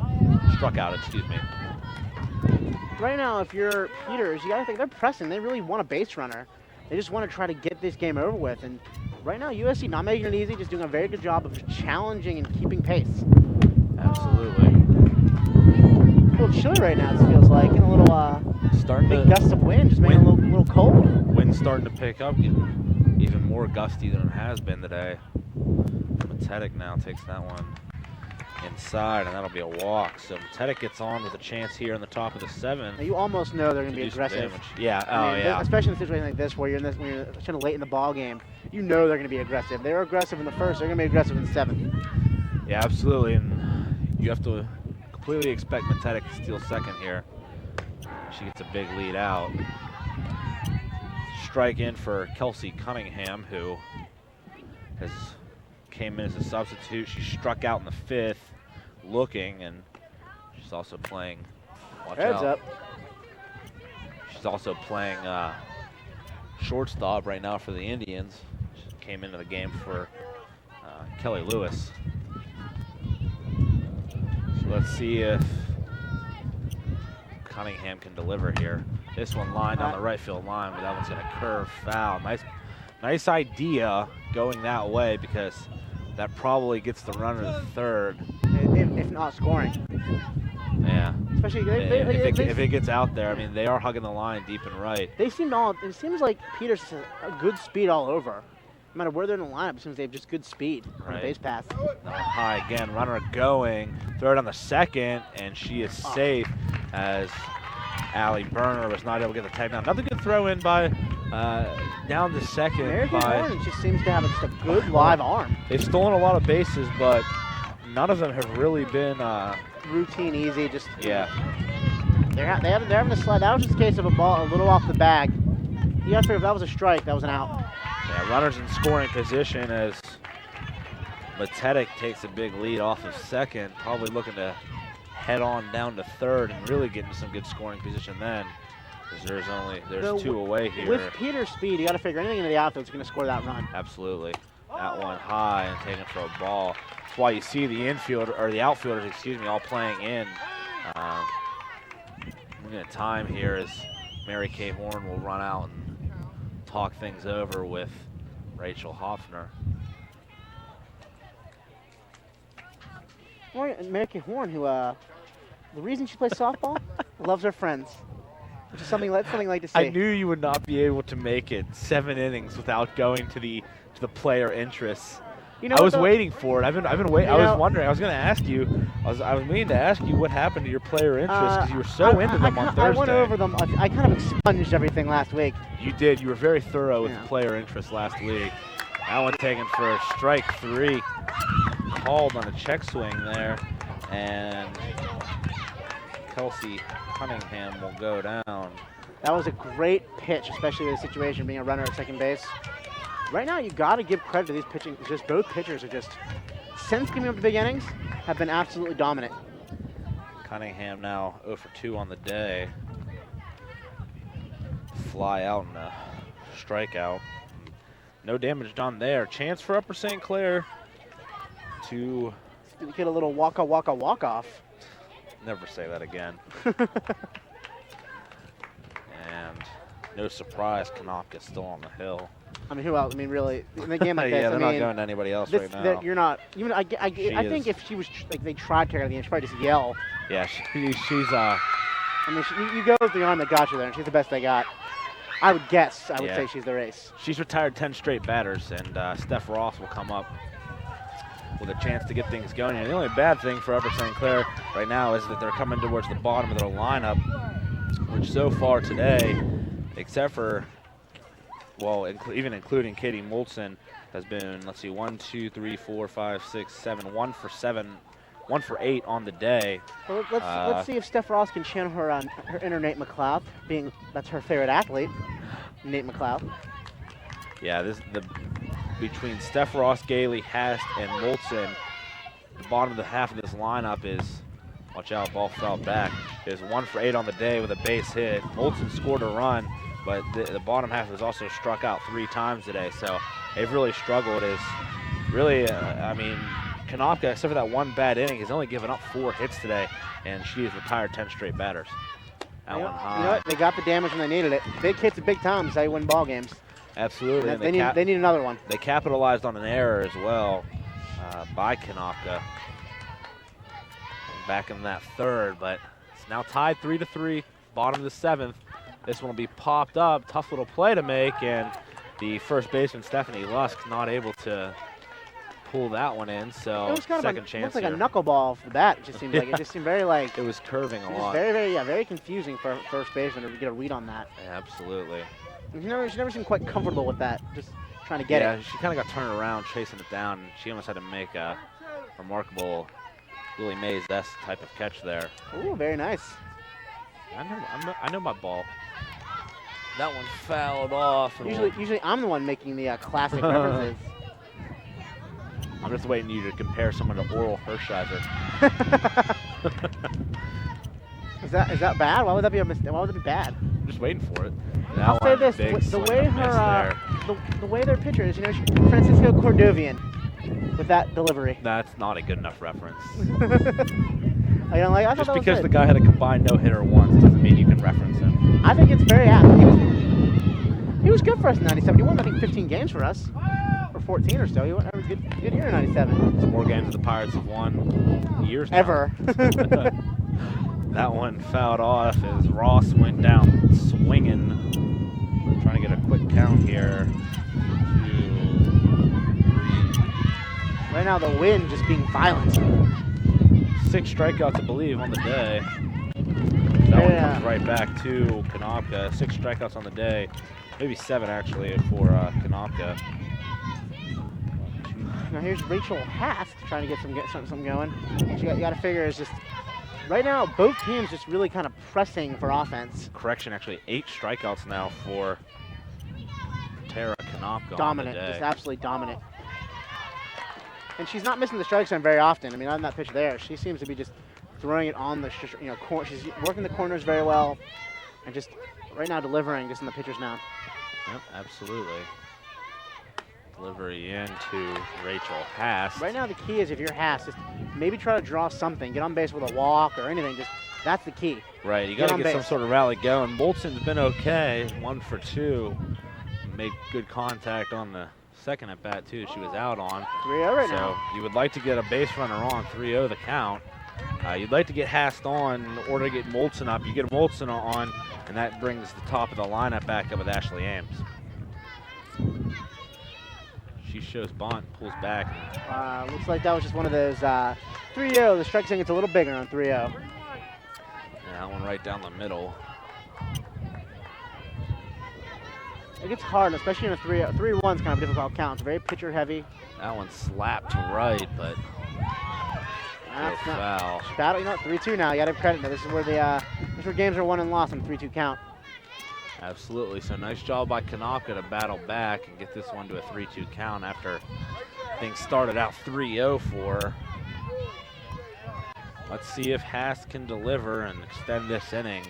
Right now, if you're Peters, you got to think they're pressing. They really want a base runner. They just want to try to get this game over with. And right now, USC not making it easy, just doing a very good job of challenging and keeping pace. Absolutely. A little chilly right now, it feels like. And a little big gust of wind, just making it a little cold. Wind's starting to pick up, even more gusty than it has been today. Matetic now takes that one inside, and that'll be a walk. So Matetic gets on with a chance here in the top of the 7th. Now you almost know they're going to be aggressive. Yeah, especially in a situation like this where you're when you're kind of late in the ball game. You know they're going to be aggressive. They were aggressive in the first. They're going to be aggressive in the 7th. Yeah, absolutely. And you have to completely expect Matetic to steal second here. She gets a big lead out. Strike in for Kelsey Cunningham, who came in as a substitute. She struck out in the 5th, looking, and she's also playing. Watch Heads out. up. She's also playing shortstop right now for the Indians. She came into the game for Kelly Lewis. So let's see if Cunningham can deliver here. This one lined on the right field line, but that one's going to curve foul. Nice idea going that way, because that probably gets the runner to third. If not scoring. Yeah. Especially if it gets out there, I mean, they are hugging the line deep and right. It seems like Peters has a good speed all over. No matter where they're in the lineup, it seems they have just good speed on the base pass. High again, runner going, throw it on the second, and she is safe as Allie Berner was not able to get the tag down. Another good throw in by down the second. American Orange just seems to have just a good live arm. They've stolen a lot of bases, but none of them have really been routine, easy. Just yeah. They're having to slide. That was just a case of a ball a little off the bag. You got to figure if that was a strike, that was an out. Yeah, runners in scoring position as Matetic takes a big lead off of second, probably looking to head on down to third and really get into some good scoring position then, because there's 2 away here. With Peter's speed, you got to figure anything into the outfield is going to score that run. Absolutely. That one high and taken for a ball. That's why you see the outfielders, all playing in. We're going to time here as Mary Kay Horn will run out and talk things over with Rachel Hoffner. Mary Kay Horn, who the reason she plays softball, loves her friends, which is something like to see. I knew you would not be able to make it 7 innings without going to the player interests. I was waiting for it. I've been waiting. I was wondering. I was going to ask you. I was meaning to ask you what happened to your player interests, because you were so into them on Thursday. I went over them. I kind of expunged everything last week. You did. You were very thorough with the player interest last week. That one taken for strike 3. called on a check swing there, and Kelsey Cunningham will go down. That was a great pitch, especially with the situation being a runner at second base. Right now, you got to give credit to these pitching. Just both pitchers are just, since giving up the big innings, have been absolutely dominant. Cunningham now 0 for 2 on the day. Fly out and a strikeout. No damage done there. Chance for Upper St. Clair to Get a little walk-off. never say that again. And no surprise, Konopka's still on the hill. I mean, who else? I mean, really, in a game like this, Yeah, they're I not mean, going to anybody else right now. you're not. Even I think if she was like they tried to her at the end, she'd probably just yell. Yeah, she's I mean, you go with the arm that got you there, and she's the best they got. I would guess. I would say she's the ace. She's retired 10 straight batters, and Steph Ross will come up with a chance to get things going. And the only bad thing for Upper St. Clair right now is that they're coming towards the bottom of their lineup, which so far today, except for, well, even including Katie Moltzen, has been, let's see, 1, 2, 3, 4, 5, 6, 7, 1 for 7, 1 for 8 on the day. Well, let's see if Steph Ross can channel her inner Nate McLeod, being that's her favorite athlete, Nate McLeod. Yeah, between Steph Ross, Gailey, Hast, and Moltzen, the bottom of the half of this lineup is, watch out, ball fell back, is 1 for 8 on the day with a base hit. Moltzen scored a run, but the bottom half has also struck out 3 times today, so they've really struggled. I mean, Konopka, except for that one bad inning, has only given up 4 hits today, and she has retired 10 straight batters. That one high. You know what? They got the damage when they needed it. Big hits at big times, how you win ball games. Absolutely. And they need another one. They capitalized on an error as well by Konopka back in that third, but it's now tied 3-3, bottom of the 7th. This one will be popped up. Tough little play to make, and the first baseman, Stephanie Lusk, not able to pull that one in, so it was kind second of chance like here. a knuckleball off the bat. It just seemed like it just seemed very like it was curving a lot. Very confusing for first baseman to get a read on that. Yeah, absolutely. She never seemed quite comfortable with that, just trying to get Yeah, it. she kind of got turned around, chasing it down, and she almost had to make a remarkable Willie Mays-esque type of catch there. Ooh, very nice. I know my ball. That one fouled off. and Usually I'm the one making the classic references. I'm just waiting you to compare someone to Oral Hershiser. Is that bad? Why would that be a mistake? Why would it be bad? I'm just waiting for it. I'll say this: the way the way their pitcher is, Francisco Cordovian, with that delivery. That's not a good enough reference. I don't like. I Just thought that because was the good. guy had a combined no-hitter once doesn't mean you can reference him. I think it's very apt. He was good for us in '97. He won, I think, 15 games for us, or 14 or so. He won a good year in '97. Some more games the Pirates have won years now. Ever. That one fouled off as Ross went down swinging. Trying to get a quick count here. 2, 3. Right now, the wind just being violent. 6 strikeouts, I believe, on the day. That one comes right back to Konopka. 6 strikeouts on the day. Maybe 7, actually, for Konopka. Now here's Rachel Hast trying to get something going. You got to figure is just right now both teams just really kind of pressing for offense. Correction, actually 8 strikeouts now for Tara Konopka. Dominant, on the day. just absolutely dominant. And she's not missing the strike zone very often. I mean, on that pitch there, she seems to be just throwing it on the she's working the corners very well, and just right now delivering just in the pitcher's mound. Yep, absolutely. Delivery into Rachel Hast. Right now, the key is if you're Haas, just maybe try to draw something, get on base with a walk or anything. Just that's the key. Right, you got to on get some base. sort of rally going. Molson's been okay, 1 for 2. Made good contact on the second at bat too. She was out on. 3-0 right so now. You would like to get a base runner on 3-0 the count. You'd like to get Hast on in order to get Molson up. You get Molson on, and that brings the top of the lineup back up with Ashley Ames. She shows bunt, pulls back. Looks like that was just one of those 3-0. The strike zone gets a little bigger on 3-0. Yeah, that one right down the middle. It gets hard, especially in a 3-1's kind of a difficult count. It's very pitcher heavy. That one slapped to right, but That's Go not foul. battle. You know what? 3-2 now. You got to have credit. This is where this is where games are won and lost on 3-2 count. Absolutely. So nice job by Kanaka to battle back and get this one to a 3-2 count after things started out 3-0 for her. Let's see if Haas can deliver and extend this inning.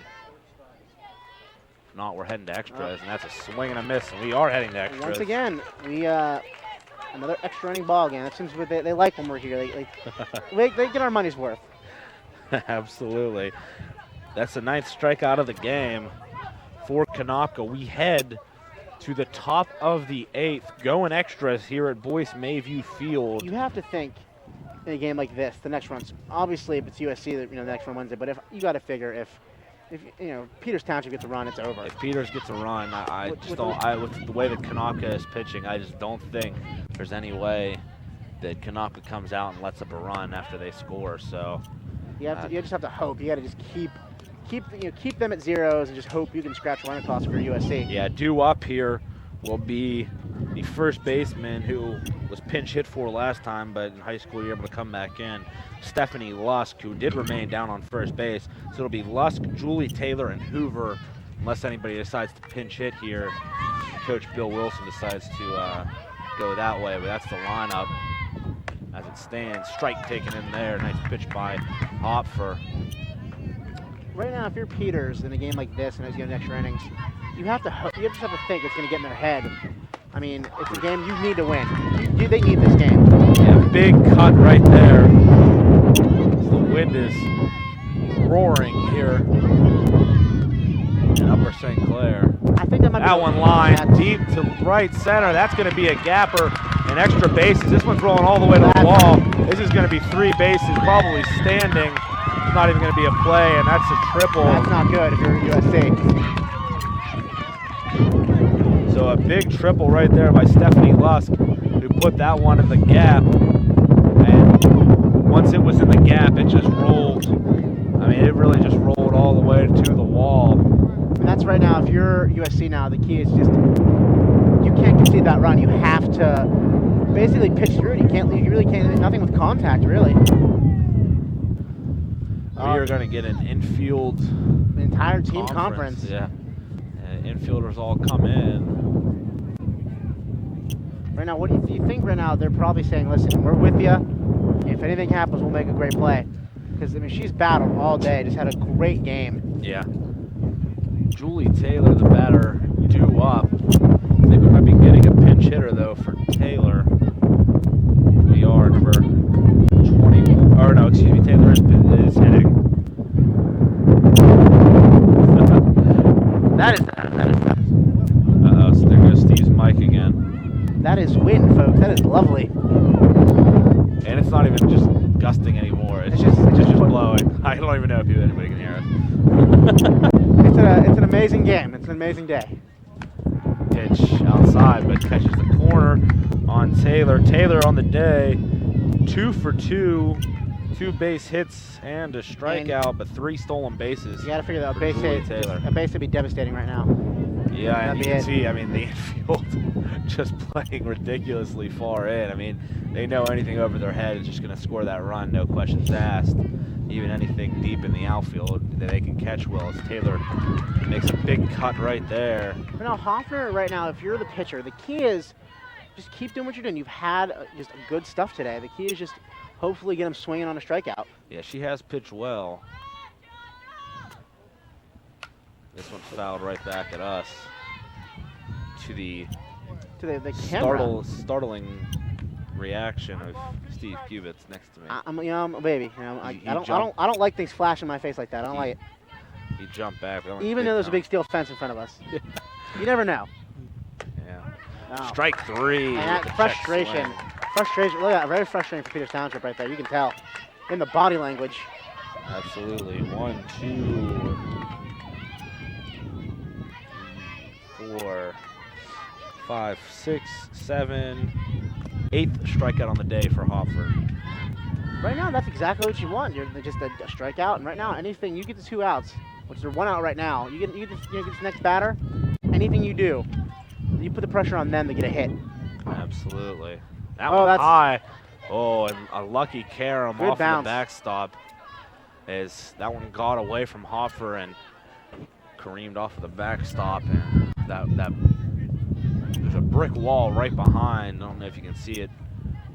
If not, we're heading to extras, and that's a swing and a miss, and we are heading to extras. Once again, we another extra inning ball game. That seems what they like when we're here. They get our money's worth. Absolutely. That's the 9th strikeout of the game for Kanaka. We head to the top of the 8th, going extras here at Boyce Mayview Field. You have to think in a game like this, the next run's obviously if it's USC, the next run wins it. But if you got to figure if Peters Township gets a run, it's over. If Peters gets a run, with the way that Kanaka is pitching, I just don't think there's any way that Kanaka comes out and lets up a run after they score. So you just have to hope. You got to just keep them at zeros and just hope you can scratch a run across for USC. Yeah, due up here will be the first baseman who was pinch hit for last time, but in high school you're able to come back in, Stephanie Lusk, who did remain down on first base. So it'll be Lusk, Julie Taylor, and Hoover, unless anybody decides to pinch hit here. Coach Bill Wilson decides to go that way, but that's the lineup as it stands. Strike taken in there. Nice pitch by Hopfer. Right now, if you're Peters in a game like this and it's getting extra innings, you just have to think it's going to get in their head. I mean, it's a game you need to win. They need this game. Yeah, big cut right there. The wind is roaring here in Upper St. Clair. I think that one line deep to right center. That's going to be a gapper and extra bases. This one's rolling all the way to the wall. This is going to be 3 bases, probably standing. It's not even going to be a play, and that's a triple. That's not good if you're USC. So a big triple right there by Stephanie Lusk, who put that one in the gap. And once it was in the gap, it just rolled. I mean, it really just rolled all the way to the wall. And that's right now, if you're USC now, the key is just, you can't concede that run. You have to basically pitch through it. You really can't, nothing with contact, really. We are going to get an infield the entire team conference. Yeah. Infielders all come in. Right now, what do you think right now? They're probably saying, listen, we're with you. If anything happens, we'll make a great play. Because, I mean, she's battled all day, just had a great game. Yeah. Julie Taylor, the batter, due up. I think we might be getting a pinch hitter, though, for Taylor. We are number 21. Or, no, excuse me, Taylor is hitting. That is. Uh-oh, so there goes Steve's mic again. That is wind, folks. That is lovely. And it's not even just gusting anymore. It's just blowing. I don't even know if anybody can hear us. It's an amazing game. It's an amazing day. Pitch outside, but catches the corner on Taylor. Taylor on the day, 2 for 2. 2 base hits and a strikeout, but 3 stolen bases. You got to figure that a base would be devastating right now. Yeah, and you can see, I mean, the infield just playing ridiculously far in. I mean, they know anything over their head is just going to score that run, no questions asked. Even anything deep in the outfield that they can catch well. As Taylor makes a big cut right there. But now, Hoffner, right now, if you're the pitcher, the key is just keep doing what you're doing. You've had just good stuff today. The key is just hopefully get him swinging on a strikeout. Yeah, she has pitched well. This one fouled right back at us. To the camera. Startling reaction of Steve Cubits next to me. I'm a baby. I don't like things flash in my face like that. I don't like it. He jumped back. Even though there's a big steel fence in front of us. You never know. Yeah. No. Strike 3. And that frustration. Frustration. Look at that. Very frustrating for Peters Township right there. You can tell in the body language. Absolutely. 1, 2, 4, 5, 6, 7, 8th strikeout on the day for Hoffer. Right now, that's exactly what you want. You're just a strikeout. And right now, anything, you get the 2 outs, which are 1 out right now. You get this next batter. Anything you do, you put the pressure on them to get a hit. Absolutely. That was high. Oh, and a lucky carom Good off of bounce. the backstop as that one got away from Hopfer and careened off of the backstop. And that there's a brick wall right behind. I don't know if you can see it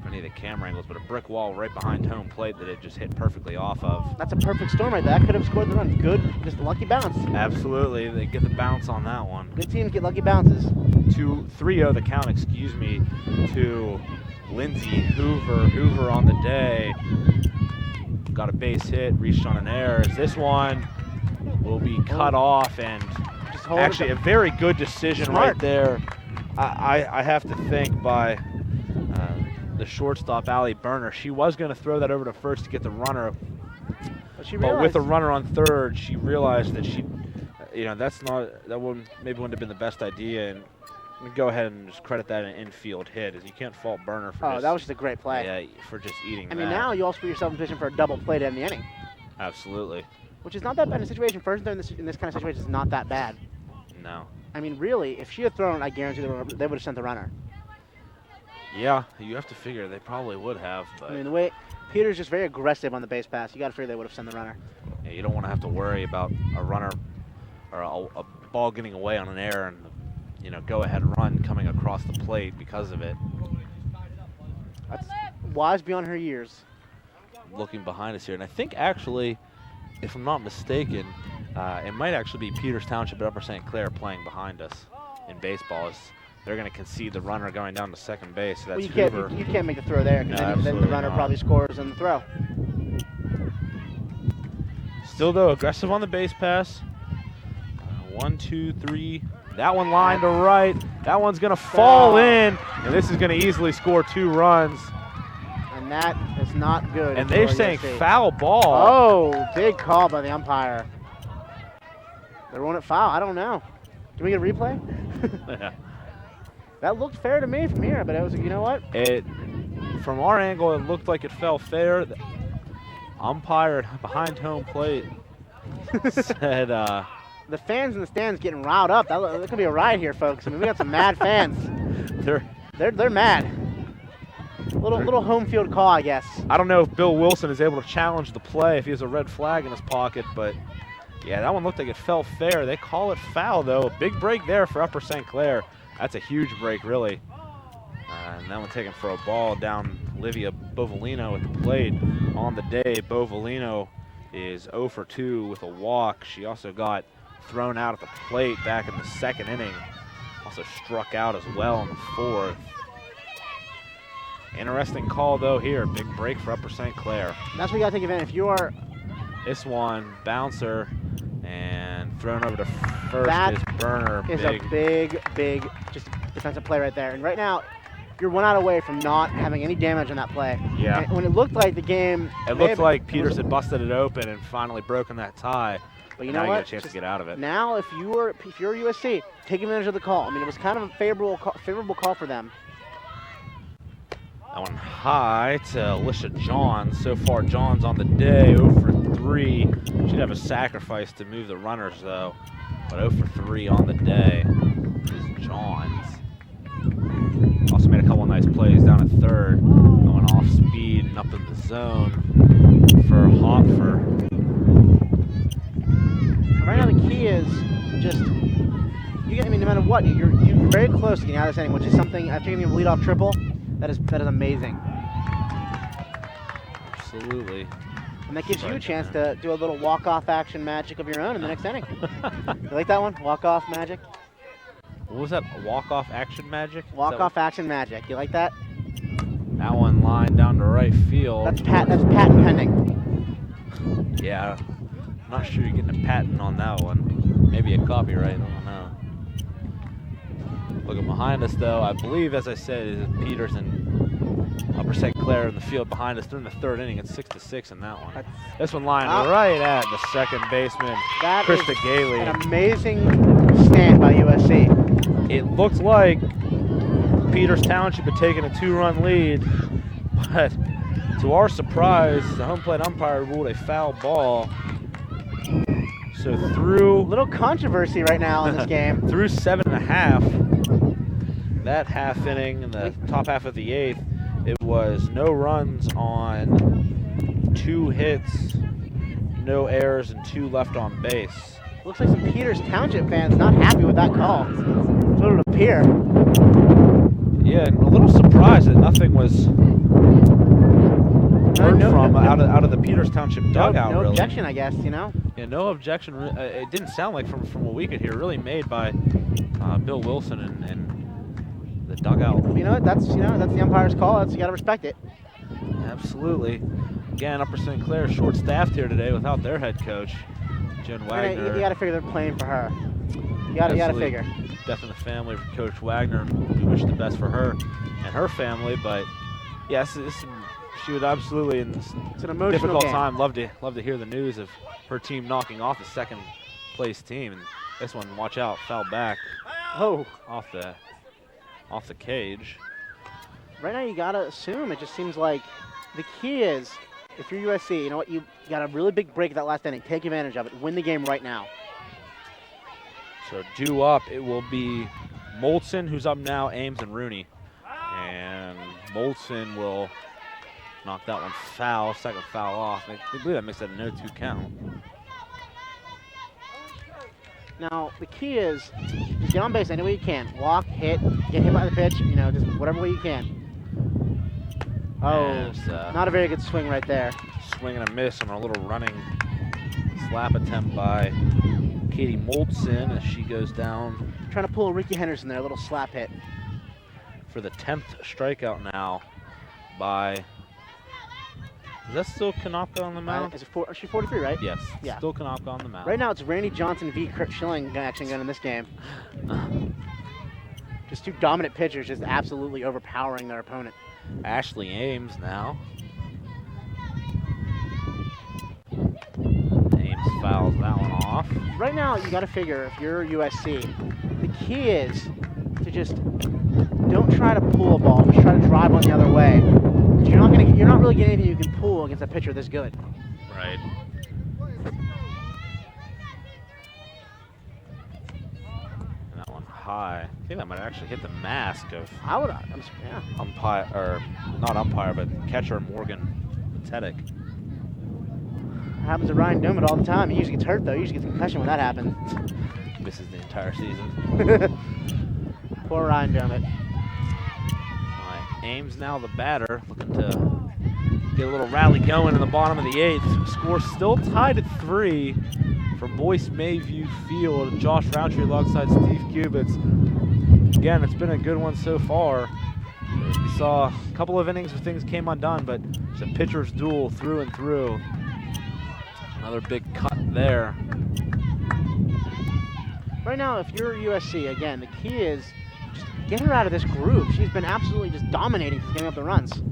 from any of the camera angles, but a brick wall right behind home plate that it just hit perfectly off of. That's a perfect storm right there. That could have scored the run. Good, just a lucky bounce. Absolutely, they get the bounce on that one. Good teams get lucky bounces. 3-0 the count, excuse me, to Lindsay Hoover. Hoover on the day. Got a base hit, reached on an error. As this one will be cut off, and Just hold actually a very good decision Smart. right there. I have to think by the shortstop, Allie Berner. She was going to throw that over to first to get the runner, but with a runner on third, she realized that that wouldn't have been the best idea, and I'm gonna go ahead and just credit that an infield hit, as you can't fault Berner for that was just a great play. yeah, for just eating I that. mean, now you also put yourself in position for a double play to end the inning, Absolutely. which is not that bad in a situation. First and third in this kind of situation is not that bad. No. I mean, really, if she had thrown it, I guarantee they would have sent the runner. Yeah, you have to figure they probably would have, but I mean, the way Peter's just very aggressive on the base pass, you got to figure they would have sent the runner. yeah, you don't want to have to worry about a runner or a ball getting away on an error and go ahead run coming across the plate because of it. That's wise beyond her years. Looking behind us here, and I think actually, if I'm not mistaken, it might actually be Peters Township at Upper St. Clair playing behind us in baseball. They're going to concede the runner going down to second base. So that's Hoover. You can't make the throw there, because No, then the absolutely runner not. probably scores on the throw. Still, though, aggressive on the base pass. 1, 2, 3. That one lined to right. That one's going to fall in, and this is going to easily score 2 runs. And that is not good. And they're for saying USC. foul ball. Oh, big call by the umpire. They're running it foul. I don't know. Can we get a replay? That looked fair to me from here, but it was, you know what? From our angle, it looked like it fell fair. The umpire behind home plate said, The fans in the stands getting riled up. That could be a riot here, folks. I mean, we got some mad fans. They're mad. Little home field call, I guess. I don't know if Bill Wilson is able to challenge the play if he has a red flag in his pocket, but yeah, that one looked like it fell fair. They call it foul, though. A big break there for Upper St. Clair. That's a huge break, really. And that one taken for a ball down Livia Bovolino at the plate. On the day, Bovolino is 0 for 2 with a walk. She also got thrown out at the plate back in the second inning. Also struck out as well in the fourth. Interesting call, though, here. Big break for Upper St. Clair. That's what you got to take advantage. If you are, This one, bouncer, and thrown over to first That is Berner. is a big just defensive play right there. And right now, you're 1 out away from not having any damage on that play. Yeah. And when it looked like the game, It may looked have- like Peters had busted it open and finally broken that tie. But you Now know you what? get a chance to get out of it. Now, if you're USC, take advantage of the call. I mean, it was kind of a favorable call for them. That one high to Alicia Johns. So far, Johns on the day, 0 for 3. She'd have a sacrifice to move the runners, though. But 0 for 3 on the day is Johns. Also made a couple nice plays down at third, going off speed and up in the zone for Hopfer. Right now, the key is just, I mean, no matter what, you're very close to getting out of this inning, which is something, after getting a leadoff triple, that is amazing. Absolutely. And that gives you a chance to do a little walk-off action magic of your own in the next inning. You like that one? Walk-off magic? What was that? Walk-off action magic? Is Walk-off action magic. You like that? That one lined down to right field. That's patent pending. Yeah, I'm not sure you're getting a patent on that one. Maybe a copyright, I don't know. Looking behind us, though, I believe, as I said, is Peters and Upper St. Clair in the field behind us. They're in the third inning. It's 6-6 in that one. This one lined right at the second baseman, That Krista is Gailey. an amazing stand by USC. It looked like Peters Township had taken a 2-run lead, but to our surprise, the home plate umpire ruled a foul ball. So through Little controversy right now in this game. through 7.5, that half inning in the top half of the 8th, It was no runs on 2 hits, no errors, and 2 left on base. Looks like some Peters Township fans not happy with that call. That's what it would appear. Yeah, and a little surprised that nothing was heard from out of the Peters Township dugout. No really. objection, I guess. You know. Yeah, no objection. It didn't sound like from what we could hear. Really made by Bill Wilson and the dugout. You know what? That's the umpire's call. You got to respect it. Absolutely. Again, Upper St. Clair short-staffed here today without their head coach, Jen Wagner. You got to figure they're playing for her. You got to figure. Death in the family for Coach Wagner. We wish the best for her and her family. But yes, she would absolutely, in this it's an emotional difficult game. time, love to hear the news of her team knocking off the second-place team. And this one, watch out, foul back. Oh, off the cage. Right now, you got to assume it just seems like the key is, if you're USC, you know what? You got a really big break that last inning. Take advantage of it. Win the game right now. So due up, it will be Molson, who's up now, Ames, and Rooney. And Molson will knock that one foul, second foul off. I believe that makes that a no 2 count. Now, the key is just get on base any way you can. Walk, hit, get hit by the pitch, just whatever way you can. Oh, not a very good swing right there. Swing and a miss on a little running slap attempt by Katie Molson as she goes down. Trying to pull a Ricky Henderson there, a little slap hit. For the 10th strikeout now by, is that still Konopka on the mound? Is she 43, right? Yes, yeah. Still Konopka on the mound. Right now it's Randy Johnson v. Kurt Schilling action going in this game. Just 2 dominant pitchers just absolutely overpowering their opponent. Ashley Ames now. Ames fouls that one off. Right now, you got to figure if you're USC, the key is to just don't try to pull a ball. Just try to drive one the other way. You're not really getting anything you can pull against a pitcher this good. Right. And that one high. I think that might actually hit the mask of umpire, or not umpire, but catcher Morgan Patetic. Happens to Ryan Domet all the time. He usually gets hurt, though. He usually gets a concussion when that happens. Misses the entire season. Poor Ryan Domet. Ames now the batter, looking to get a little rally going in the bottom of the 8th. Score still tied at 3 for Boyce Mayview Field. Josh Roundtree alongside Steve Kubitz. Again, it's been a good one so far. We saw a couple of innings where things came undone, but it's a pitcher's duel through and through. Another big cut there. Right now, if you're USC, again, the key is just get her out of this groove. She's been absolutely just dominating, getting up the runs.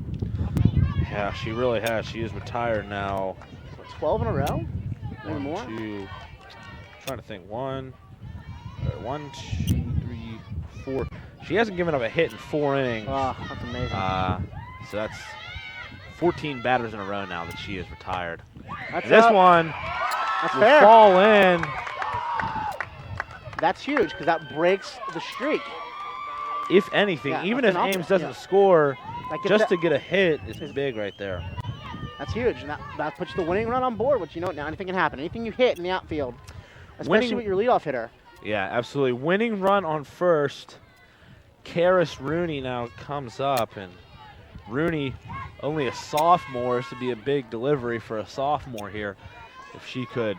Yeah, she really has. She is retired now. What, 12 in a row? Maybe more? 2, trying to think. 1, 2, 3, 4. She hasn't given up a hit in 4 innings. Oh, that's amazing. So that's 14 batters in a row now that she is retired. This one will fall in. That's huge because that breaks the streak. If anything, even if Ames doesn't score, just to get a hit is big right there. That's huge, and that puts the winning run on board, which now anything can happen. Anything you hit in the outfield, especially with your leadoff hitter. Yeah, absolutely. Winning run on first. Karis Rooney now comes up, and Rooney, only a sophomore, this would be a big delivery for a sophomore here. If she could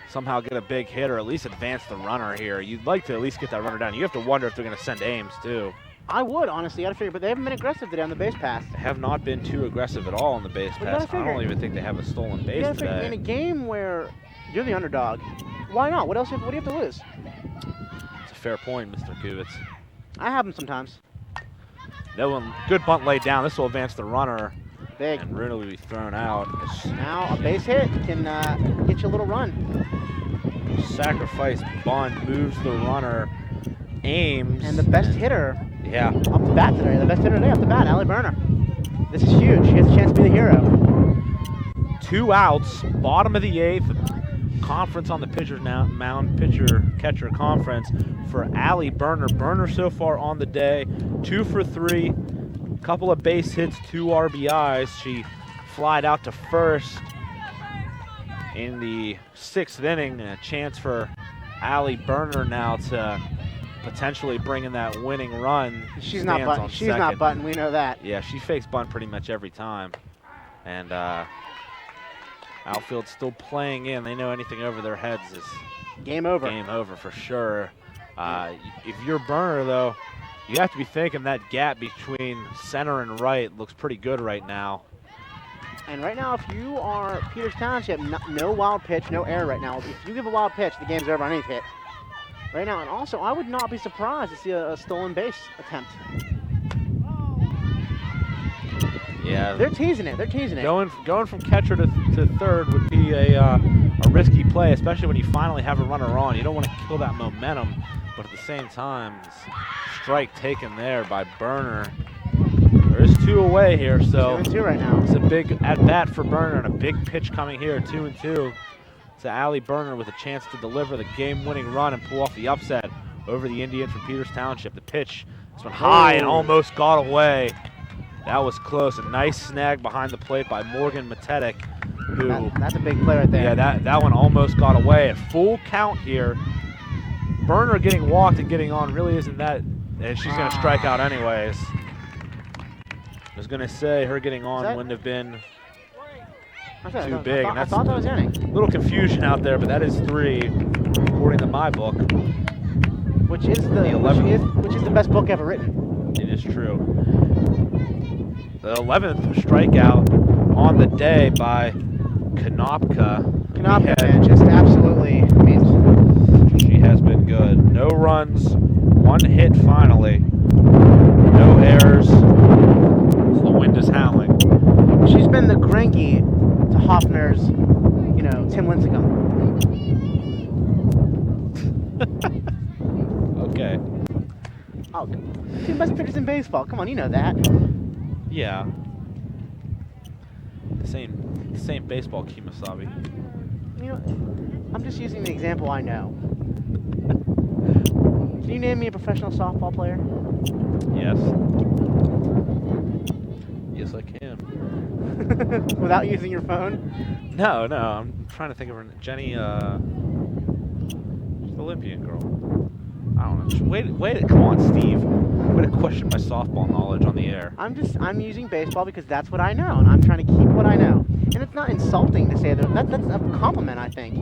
somehow get a big hit or at least advance the runner here. You'd like to at least get that runner down. You have to wonder if they're going to send Ames, too. I would, honestly. Got to figure, but they haven't been aggressive today on the base pass. They have not been too aggressive at all on the base pass. I don't even think they have a stolen base today. In a game where you're the underdog, why not? What do you have to lose? It's a fair point, Mr. Kubitz. I have them sometimes. That one, good bunt laid down. This will advance the runner. Big. And Rooney will be thrown out. Now a base hit can get you a little run. Sacrifice bunt moves the runner. Ames. And the best hitter. Yeah. Up the bat today. The best hitter today up the bat, Allie Berner. This is huge. She has a chance to be the hero. 2 outs. Bottom of the 8th. Conference on the pitcher's mound. Pitcher-catcher conference for Allie Berner. Berner so far on the day. 2 for 3. couple of base hits, 2 RBIs. She flied out to first in the 6th inning. A chance for Allie Berner now to potentially bring in that winning run. She's not Stands button. on She's not second. button. We know that. Yeah, she fakes bunt pretty much every time. And outfield still playing in. They know anything over their heads is Game over. game over for sure. If you're Berner, though, you have to be thinking that gap between center and right looks pretty good right now. And right now, if you are Peters Township, no wild pitch, no error right now. If you give a wild pitch, the game's over on any hit. Right now, and also, I would not be surprised to see a stolen base attempt. Yeah, They're teasing it. They're teasing it. going from catcher to third would be a risky play, especially when you finally have a runner on. You don't want to kill that momentum, but at the same time, strike taken there by Berner. There is 2 away here, so 2-2 right now. it's a big at-bat for Berner and a big pitch coming here, 2-2. To Allie Berner with a chance to deliver the game-winning run and pull off the upset over the Indian from Peters Township. The pitch this one high and almost got away. That was close. A nice snag behind the plate by Morgan Matetic, who That's a big play right there. yeah, that one almost got away. At full count here. Berner getting walked and getting on really isn't that, and she's going to strike out anyways. I was going to say her getting on wouldn't have been too big. I thought that was inning. A little confusion out there, but that is 3, according to my book. Which is the best book ever written. It is true. The 11th strikeout on the day by Konopka. Konopka, man, just absolutely means. She has been good. No runs, 1 hit finally. No errors. The wind is howling. She's been the Grenke to Hoffner's, Tim Lincecum. Okay. Oh, 2 best pitchers in baseball. Come on, you know that. Yeah. The same baseball, Kemosabe. I'm just using the example I know. Can you name me a professional softball player? Yes. Yes, I can. Without using your phone? No, I'm trying to think of her. Jenny, she's the Olympian girl. I don't know. Wait, come on, Steve. Way to question my softball knowledge on the air. I'm using baseball because that's what I know, and I'm trying to keep what I know. And it's not insulting to say that. That's a compliment, I think.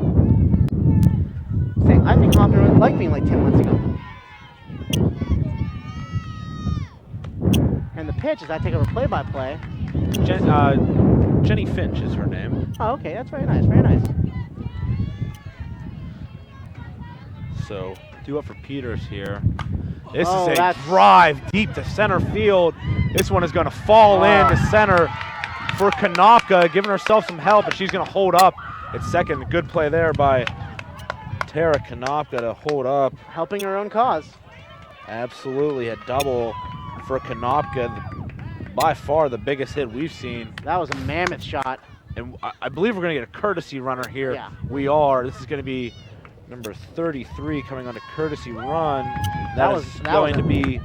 I think Hoffner would like being like Tim Lincecum. And the pitch, as I take over play-by-play. Jenny Finch is her name. Oh, okay, that's very nice, very nice. So, due up for Peters here. This Oh, is a that's- drive deep to center field. This one is going to fall in to center for Konopka, giving herself some help, and she's going to hold up at second. Good play there by Tara Konopka to hold up. Helping her own cause. Absolutely, a double for Konopka. By far the biggest hit we've seen. That was a mammoth shot. And I believe we're going to get a courtesy runner here. Yeah. We are. This is going to be number 33 coming on a courtesy run. That is going to be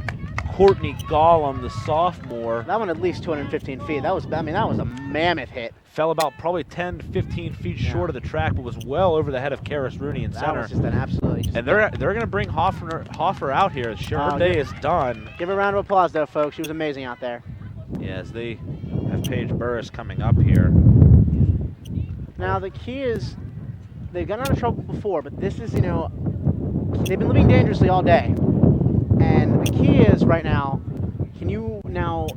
Courtney Gollum, the sophomore. That one at least 215 feet. That was a mammoth hit. Fell about probably 10 to 15 feet short of the track, but was well over the head of Karis Rooney in That center. was just an absolutely. And they're going to bring Hoffer out here. Her day is done. Give her a round of applause, though, folks. She was amazing out there. Yes, they have Paige Burris coming up here. Now, the key is they've gotten out of trouble before, but this is, they've been living dangerously all day. And the key is right now, can you now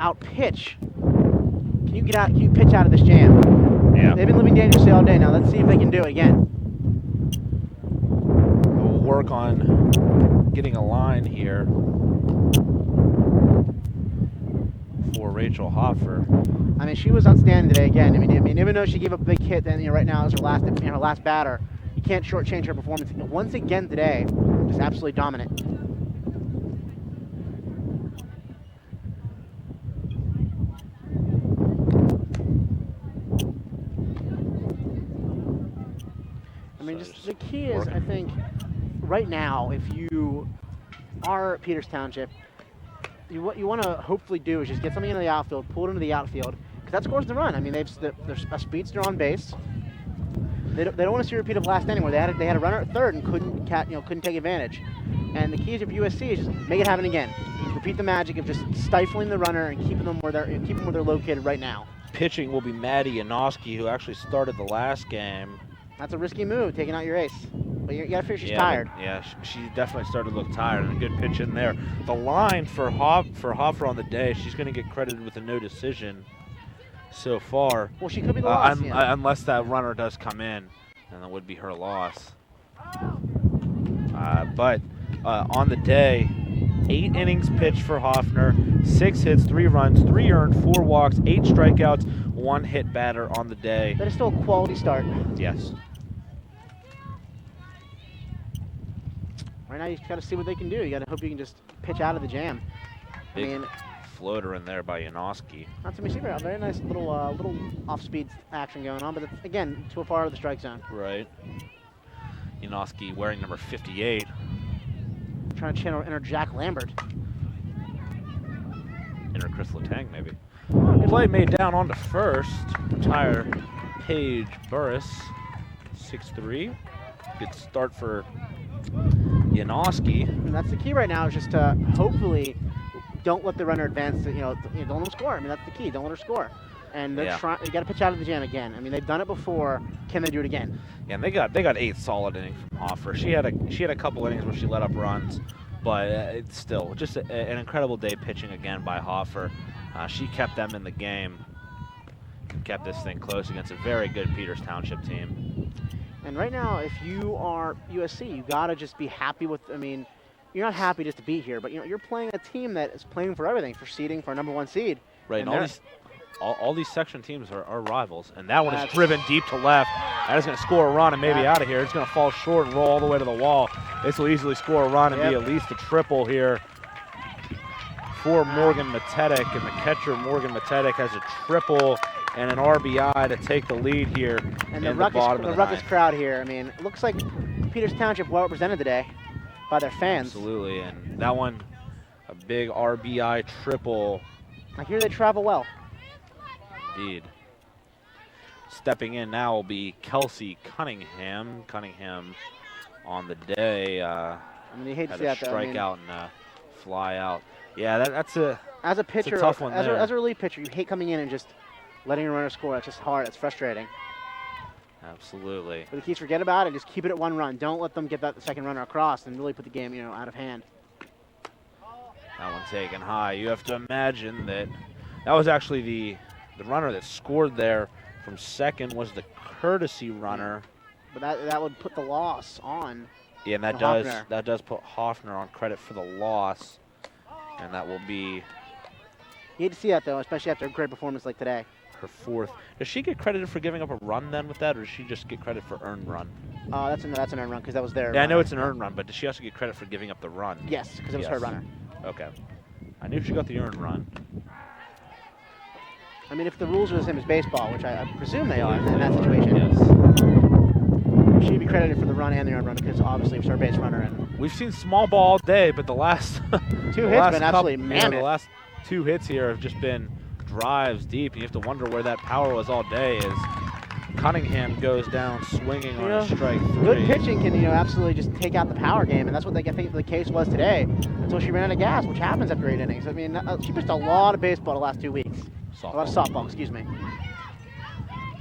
out-pitch? Can you pitch out of this jam? Yeah. They've been living dangerously all day. Now, let's see if they can do it again. We'll work on getting a line here for Rachel Hoffer. I mean, she was outstanding today again. I mean, even though she gave up a big hit, then right now is her last batter. You can't shortchange her performance. Once again today, just absolutely dominant. I mean, just the key is, I think, right now, if you are Peters Township, what you want to hopefully do is just get something into the outfield, pull it into the outfield, because that scores the run. I mean, they're a speedster on base. They don't want to see a repeat of last inning where they had a runner at third and couldn't take advantage. And the key of USC is just make it happen again. Repeat the magic of just stifling the runner and keeping them where they're located right now. Pitching will be Maddie Janoski, who actually started the last game. That's a risky move, taking out your ace. But you gotta figure she's tired. Yeah, she definitely started to look tired, and a good pitch in there. The line for Hoffer on the day, she's going to get credited with a no decision so far. Well, she could be the loss. Unless that runner does come in, then that would be her loss. But on the day, 8 innings pitched for Hoffner, 6 hits, 3 runs, 3 earned, 4 walks, 8 strikeouts, 1 hit batter on the day. That is still a quality start. Yes. Right now, you just got to see what they can do. You got to hope you can just pitch out of the jam. Big floater in there by Janoski. Not too much. Very nice little off-speed action going on, but it's, again, too far out of the strike zone. Right. Janoski wearing number 58. Trying to channel inner Jack Lambert. Inner Chris Letang, maybe. Play made down onto first. Retire Paige Burris. 6-3. Good start for Janoski. And that's the key right now, is just to hopefully don't let the runner advance. Don't let them score. I mean, that's the key. Don't let her score. And they're trying. You got to pitch out of the jam again. I mean, they've done it before. Can they do it again? Yeah, and they got 8 solid innings from Hoffer. She had a couple innings where she let up runs, but it's still just an incredible day pitching again by Hoffer. She kept them in the game, kept this thing close against a very good Peters Township team. And right now, if you are USC, you got to just be happy with. I mean, you're not happy just to be here, but you're playing a team that is playing for everything, for seeding, for a #1 seed. Right. And all these section teams are rivals, and that one is driven deep to left. That is going to score a run and maybe out of here. It's going to fall short and roll all the way to the wall. This will easily score a run and be at least a triple here for Morgan Matetic, and the catcher Morgan Matetic has a triple and an RBI to take the lead here. And the ruckus crowd here. I mean, it looks like Peters Township well represented today by their fans. Absolutely, and that one, a big RBI triple. I hear they travel well. Indeed. Stepping in now will be Kelsey Cunningham. Cunningham on the day I mean, you hate to see that, strike out and fly out. Yeah, that's a pitcher, tough one as a relief pitcher, you hate coming in and just letting a runner score. That's just hard. It's frustrating. Absolutely. But the keys, forget about it. Just keep it at 1 run. Don't let them get that second runner across and really put the game, out of hand. That one taken high. You have to imagine that was actually the runner that scored there from second was the courtesy runner. But that would put the loss on. Yeah, and that does put Hoffner on credit for the loss, and that will be. You hate to see that though, especially after a great performance like today. Her 4th. Does she get credited for giving up a run then with that, or does she just get credit for earned run? That's an earned run because that was their. Yeah, I know it's an earned run, but does she also get credit for giving up the run? Yes, because it was her runner. Okay. I knew she got the earned run. I mean, if the rules are the same as baseball, which I presume they are in that situation, yes. She'd be credited for the run and the earned run because obviously it was her base runner. And we've seen small ball all day, but the last 2 hits been absolutely mammoth. The last 2 hits here have just been drives deep. You have to wonder where that power was all day as Cunningham goes down swinging on a strike 3. Good pitching can, absolutely just take out the power game, and that's what I think the case was today until she ran out of gas, which happens after 8 innings. I mean, she pitched a lot of baseball the last 2 weeks. Softball. A lot of softball, excuse me.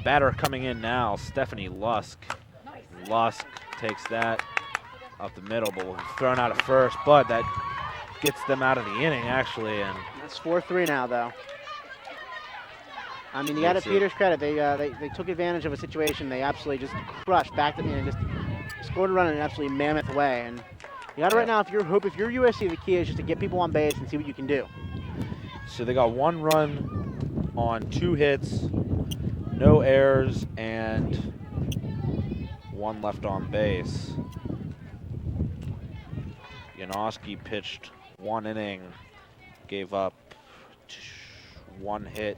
Batter coming in now, Stephanie Lusk. Nice. Lusk takes that up the middle, but thrown out at first, but that gets them out of the inning, actually. And that's 4-3 now, though. I mean, you got to Peters credit. They took advantage of a situation. They absolutely just crushed, backed it in, and just scored a run in an absolutely mammoth way. And you got to right now, if you're USC, the key is just to get people on base and see what you can do. So they got 1 run on 2 hits, no errors, and 1 left on base. Janoski pitched 1 inning, gave up 1 hit,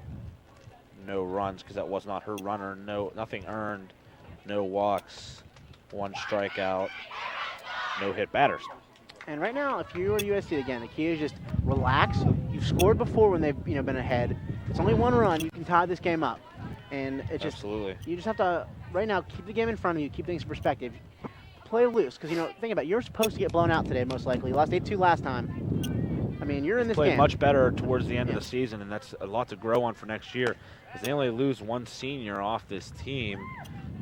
no runs because that was not her runner. Nothing earned, no walks, 1 strikeout, no hit batters. And right now, if you are USC again, the key is just relax, You've scored before when they've been ahead. It's only one run. You can tie this game up, and it just Absolutely. you just have to right now keep the game in front of you, keep things in perspective, play loose. Because think about it, you're supposed to get blown out today most likely. You lost 8-2 last time. I mean, you're in this Played game. much better towards the end of Yeah. the season, and that's a lot to grow on for next year. As they only lose one senior off this team,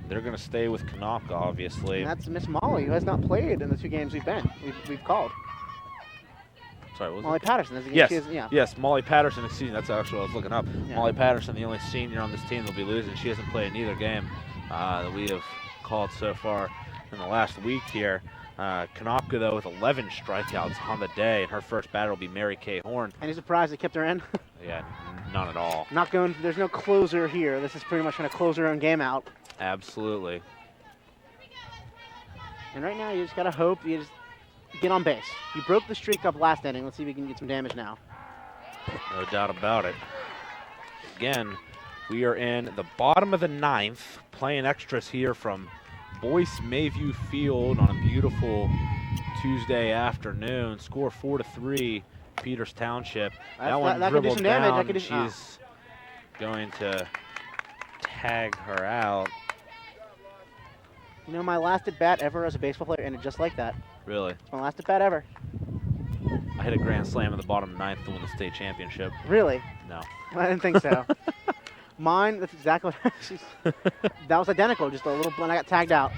they're going to stay with Konopka, obviously. And that's Miss Molly, who has not played in the 2 games we've called. Sorry, what was Molly it? Patterson. Yes, She is, yeah. yes, Molly Patterson, excuse me, that's actually what I was looking up. Yeah. Molly Patterson, the only senior on this team, will be losing. She hasn't played in either game that we have called so far in the last week here. Konopka, though, with 11 strikeouts on the day, and her first batter will be Mary Kay Horn. Any surprise they kept her in? Yeah, none at all. Not going. There's no closer here. This is pretty much going to close her own game out. Absolutely. And right now, you just got to hope you just get on base. You broke the streak up last inning. Let's see if we can get some damage now. No doubt about it. Again, we are in the bottom of the 9th, playing extras here from Boyce Mayview Field on a beautiful Tuesday afternoon. Score 4-3, Peters Township. That one that could do dribbled some damage. down. That could do, She's going to tag her out. My last at bat ever as a baseball player ended just like that. Really? It's my last at bat ever. I hit a grand slam in the bottom 9th to win the state championship. Really? No. I didn't think so. Mine, that's exactly what that was identical. Just a little when I got tagged out.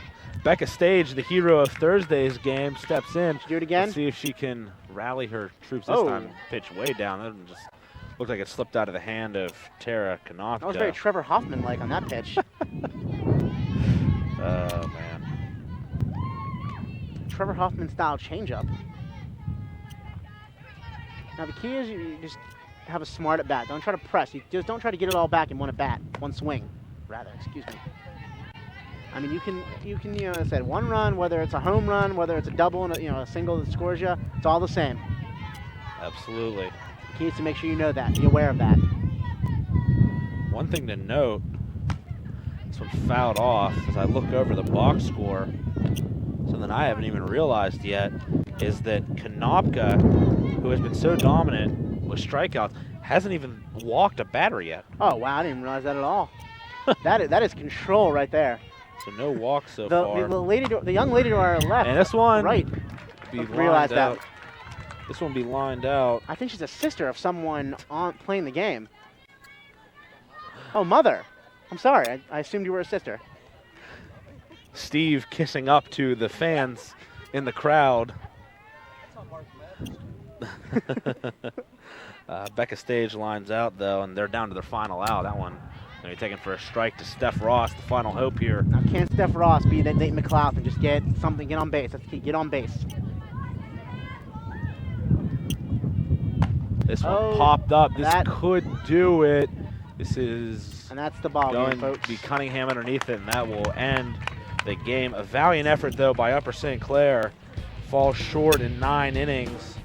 Becca Stage, the hero of Thursday's game, steps in. Do it again? Let's see if she can rally her troops this Oh. time. Pitch way down. That just looked like it slipped out of the hand of Tara Konopka. That was very Trevor Hoffman-like on that pitch. Oh, man. Trevor Hoffman style changeup. Now the key is you just have a smart at bat. Don't try to press. You just don't try to get it all back in one at bat, one swing, rather. Excuse me. I mean, you can as I said, one run, whether it's a home run, whether it's a double and a single that scores you, it's all the same. Absolutely. The key is to make sure you know that, be aware of that. One thing to note, this one fouled off as I look over the box score. Something I haven't even realized yet is that Konopka, who has been so dominant with strikeouts, hasn't even walked a batter yet. Oh wow, I didn't even realize that at all. that is control right there. So no walks so far. The young lady to our left. And this one right. be Realize lined out. This one be lined out. I think she's a sister of someone playing the game. Oh, mother. I'm sorry. I assumed you were a sister. Steve kissing up to the fans in the crowd. Becca Stage lines out, though, and they're down to their final out. That one going to be taken for a strike to Steph Ross, the final hope here. Now, can't Steph Ross be that Nate McLeod and just get on base? That's the key. Get on base. This one popped up. This that- could do it. This is And that's the ball game, going to folks. be Cunningham underneath it, and that will end the game. A valiant effort, though, by Upper St. Clair. Falls short in 9 innings.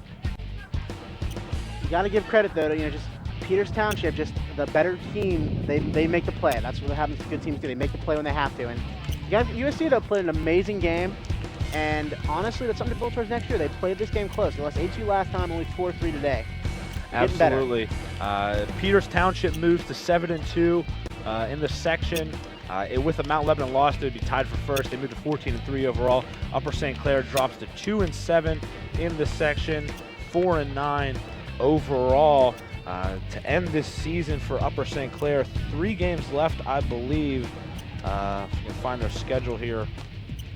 You got to give credit, though, to just Peters Township, just the better team. They make the play. That's what happens to good teams do. They make the play when they have to. And you guys, USC, though, played an amazing game. And honestly, that's something to build towards next year. They played this game close. They lost 8-2 last time, only 4-3 today. Getting better. Absolutely. Peters Township moves to 7-2 in the section. With a Mount Lebanon loss, they would be tied for first. They moved to 14-3 overall. Upper St. Clair drops to 2-7 in the section, 4-9 overall. To end this season for Upper St. Clair, 3 games left, I believe. If we can find their schedule here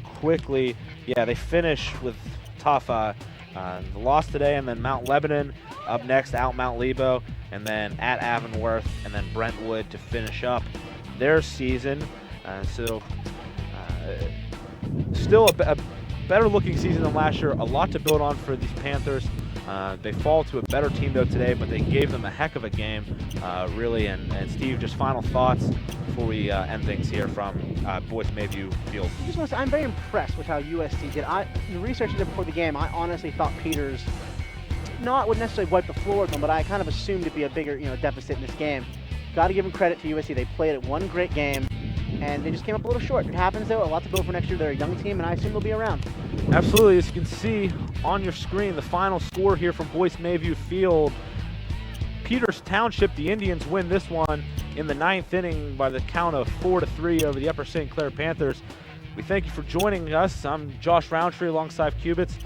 quickly. Yeah, they finish with tough the loss today, and then Mount Lebanon up next, out Mount Lebo, and then at Avonworth, and then Brentwood to finish up their season. Still a better looking season than last year. A lot to build on for these Panthers. They fall to a better team though today, but they gave them a heck of a game, really. And Steve, just final thoughts before we end things here from Boyce Mayview Field. Just want to say, I'm very impressed with how USC did. The research I did before the game, I honestly thought Peters wouldn't necessarily wipe the floor with them, but I kind of assumed it'd be a bigger deficit in this game. Got to give them credit to USC. They played it one great game, and they just came up a little short. It happens, though. A lot to build for next year. They're a young team, and I assume they'll be around. Absolutely. As you can see on your screen, the final score here from Boyce Mayview Field, Peters Township. The Indians win this one in the 9th inning by the count of 4-3 over the Upper St. Clair Panthers. We thank you for joining us. I'm Josh Roundtree alongside Cubits.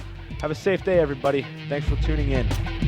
Have a safe day, everybody. Thanks for tuning in.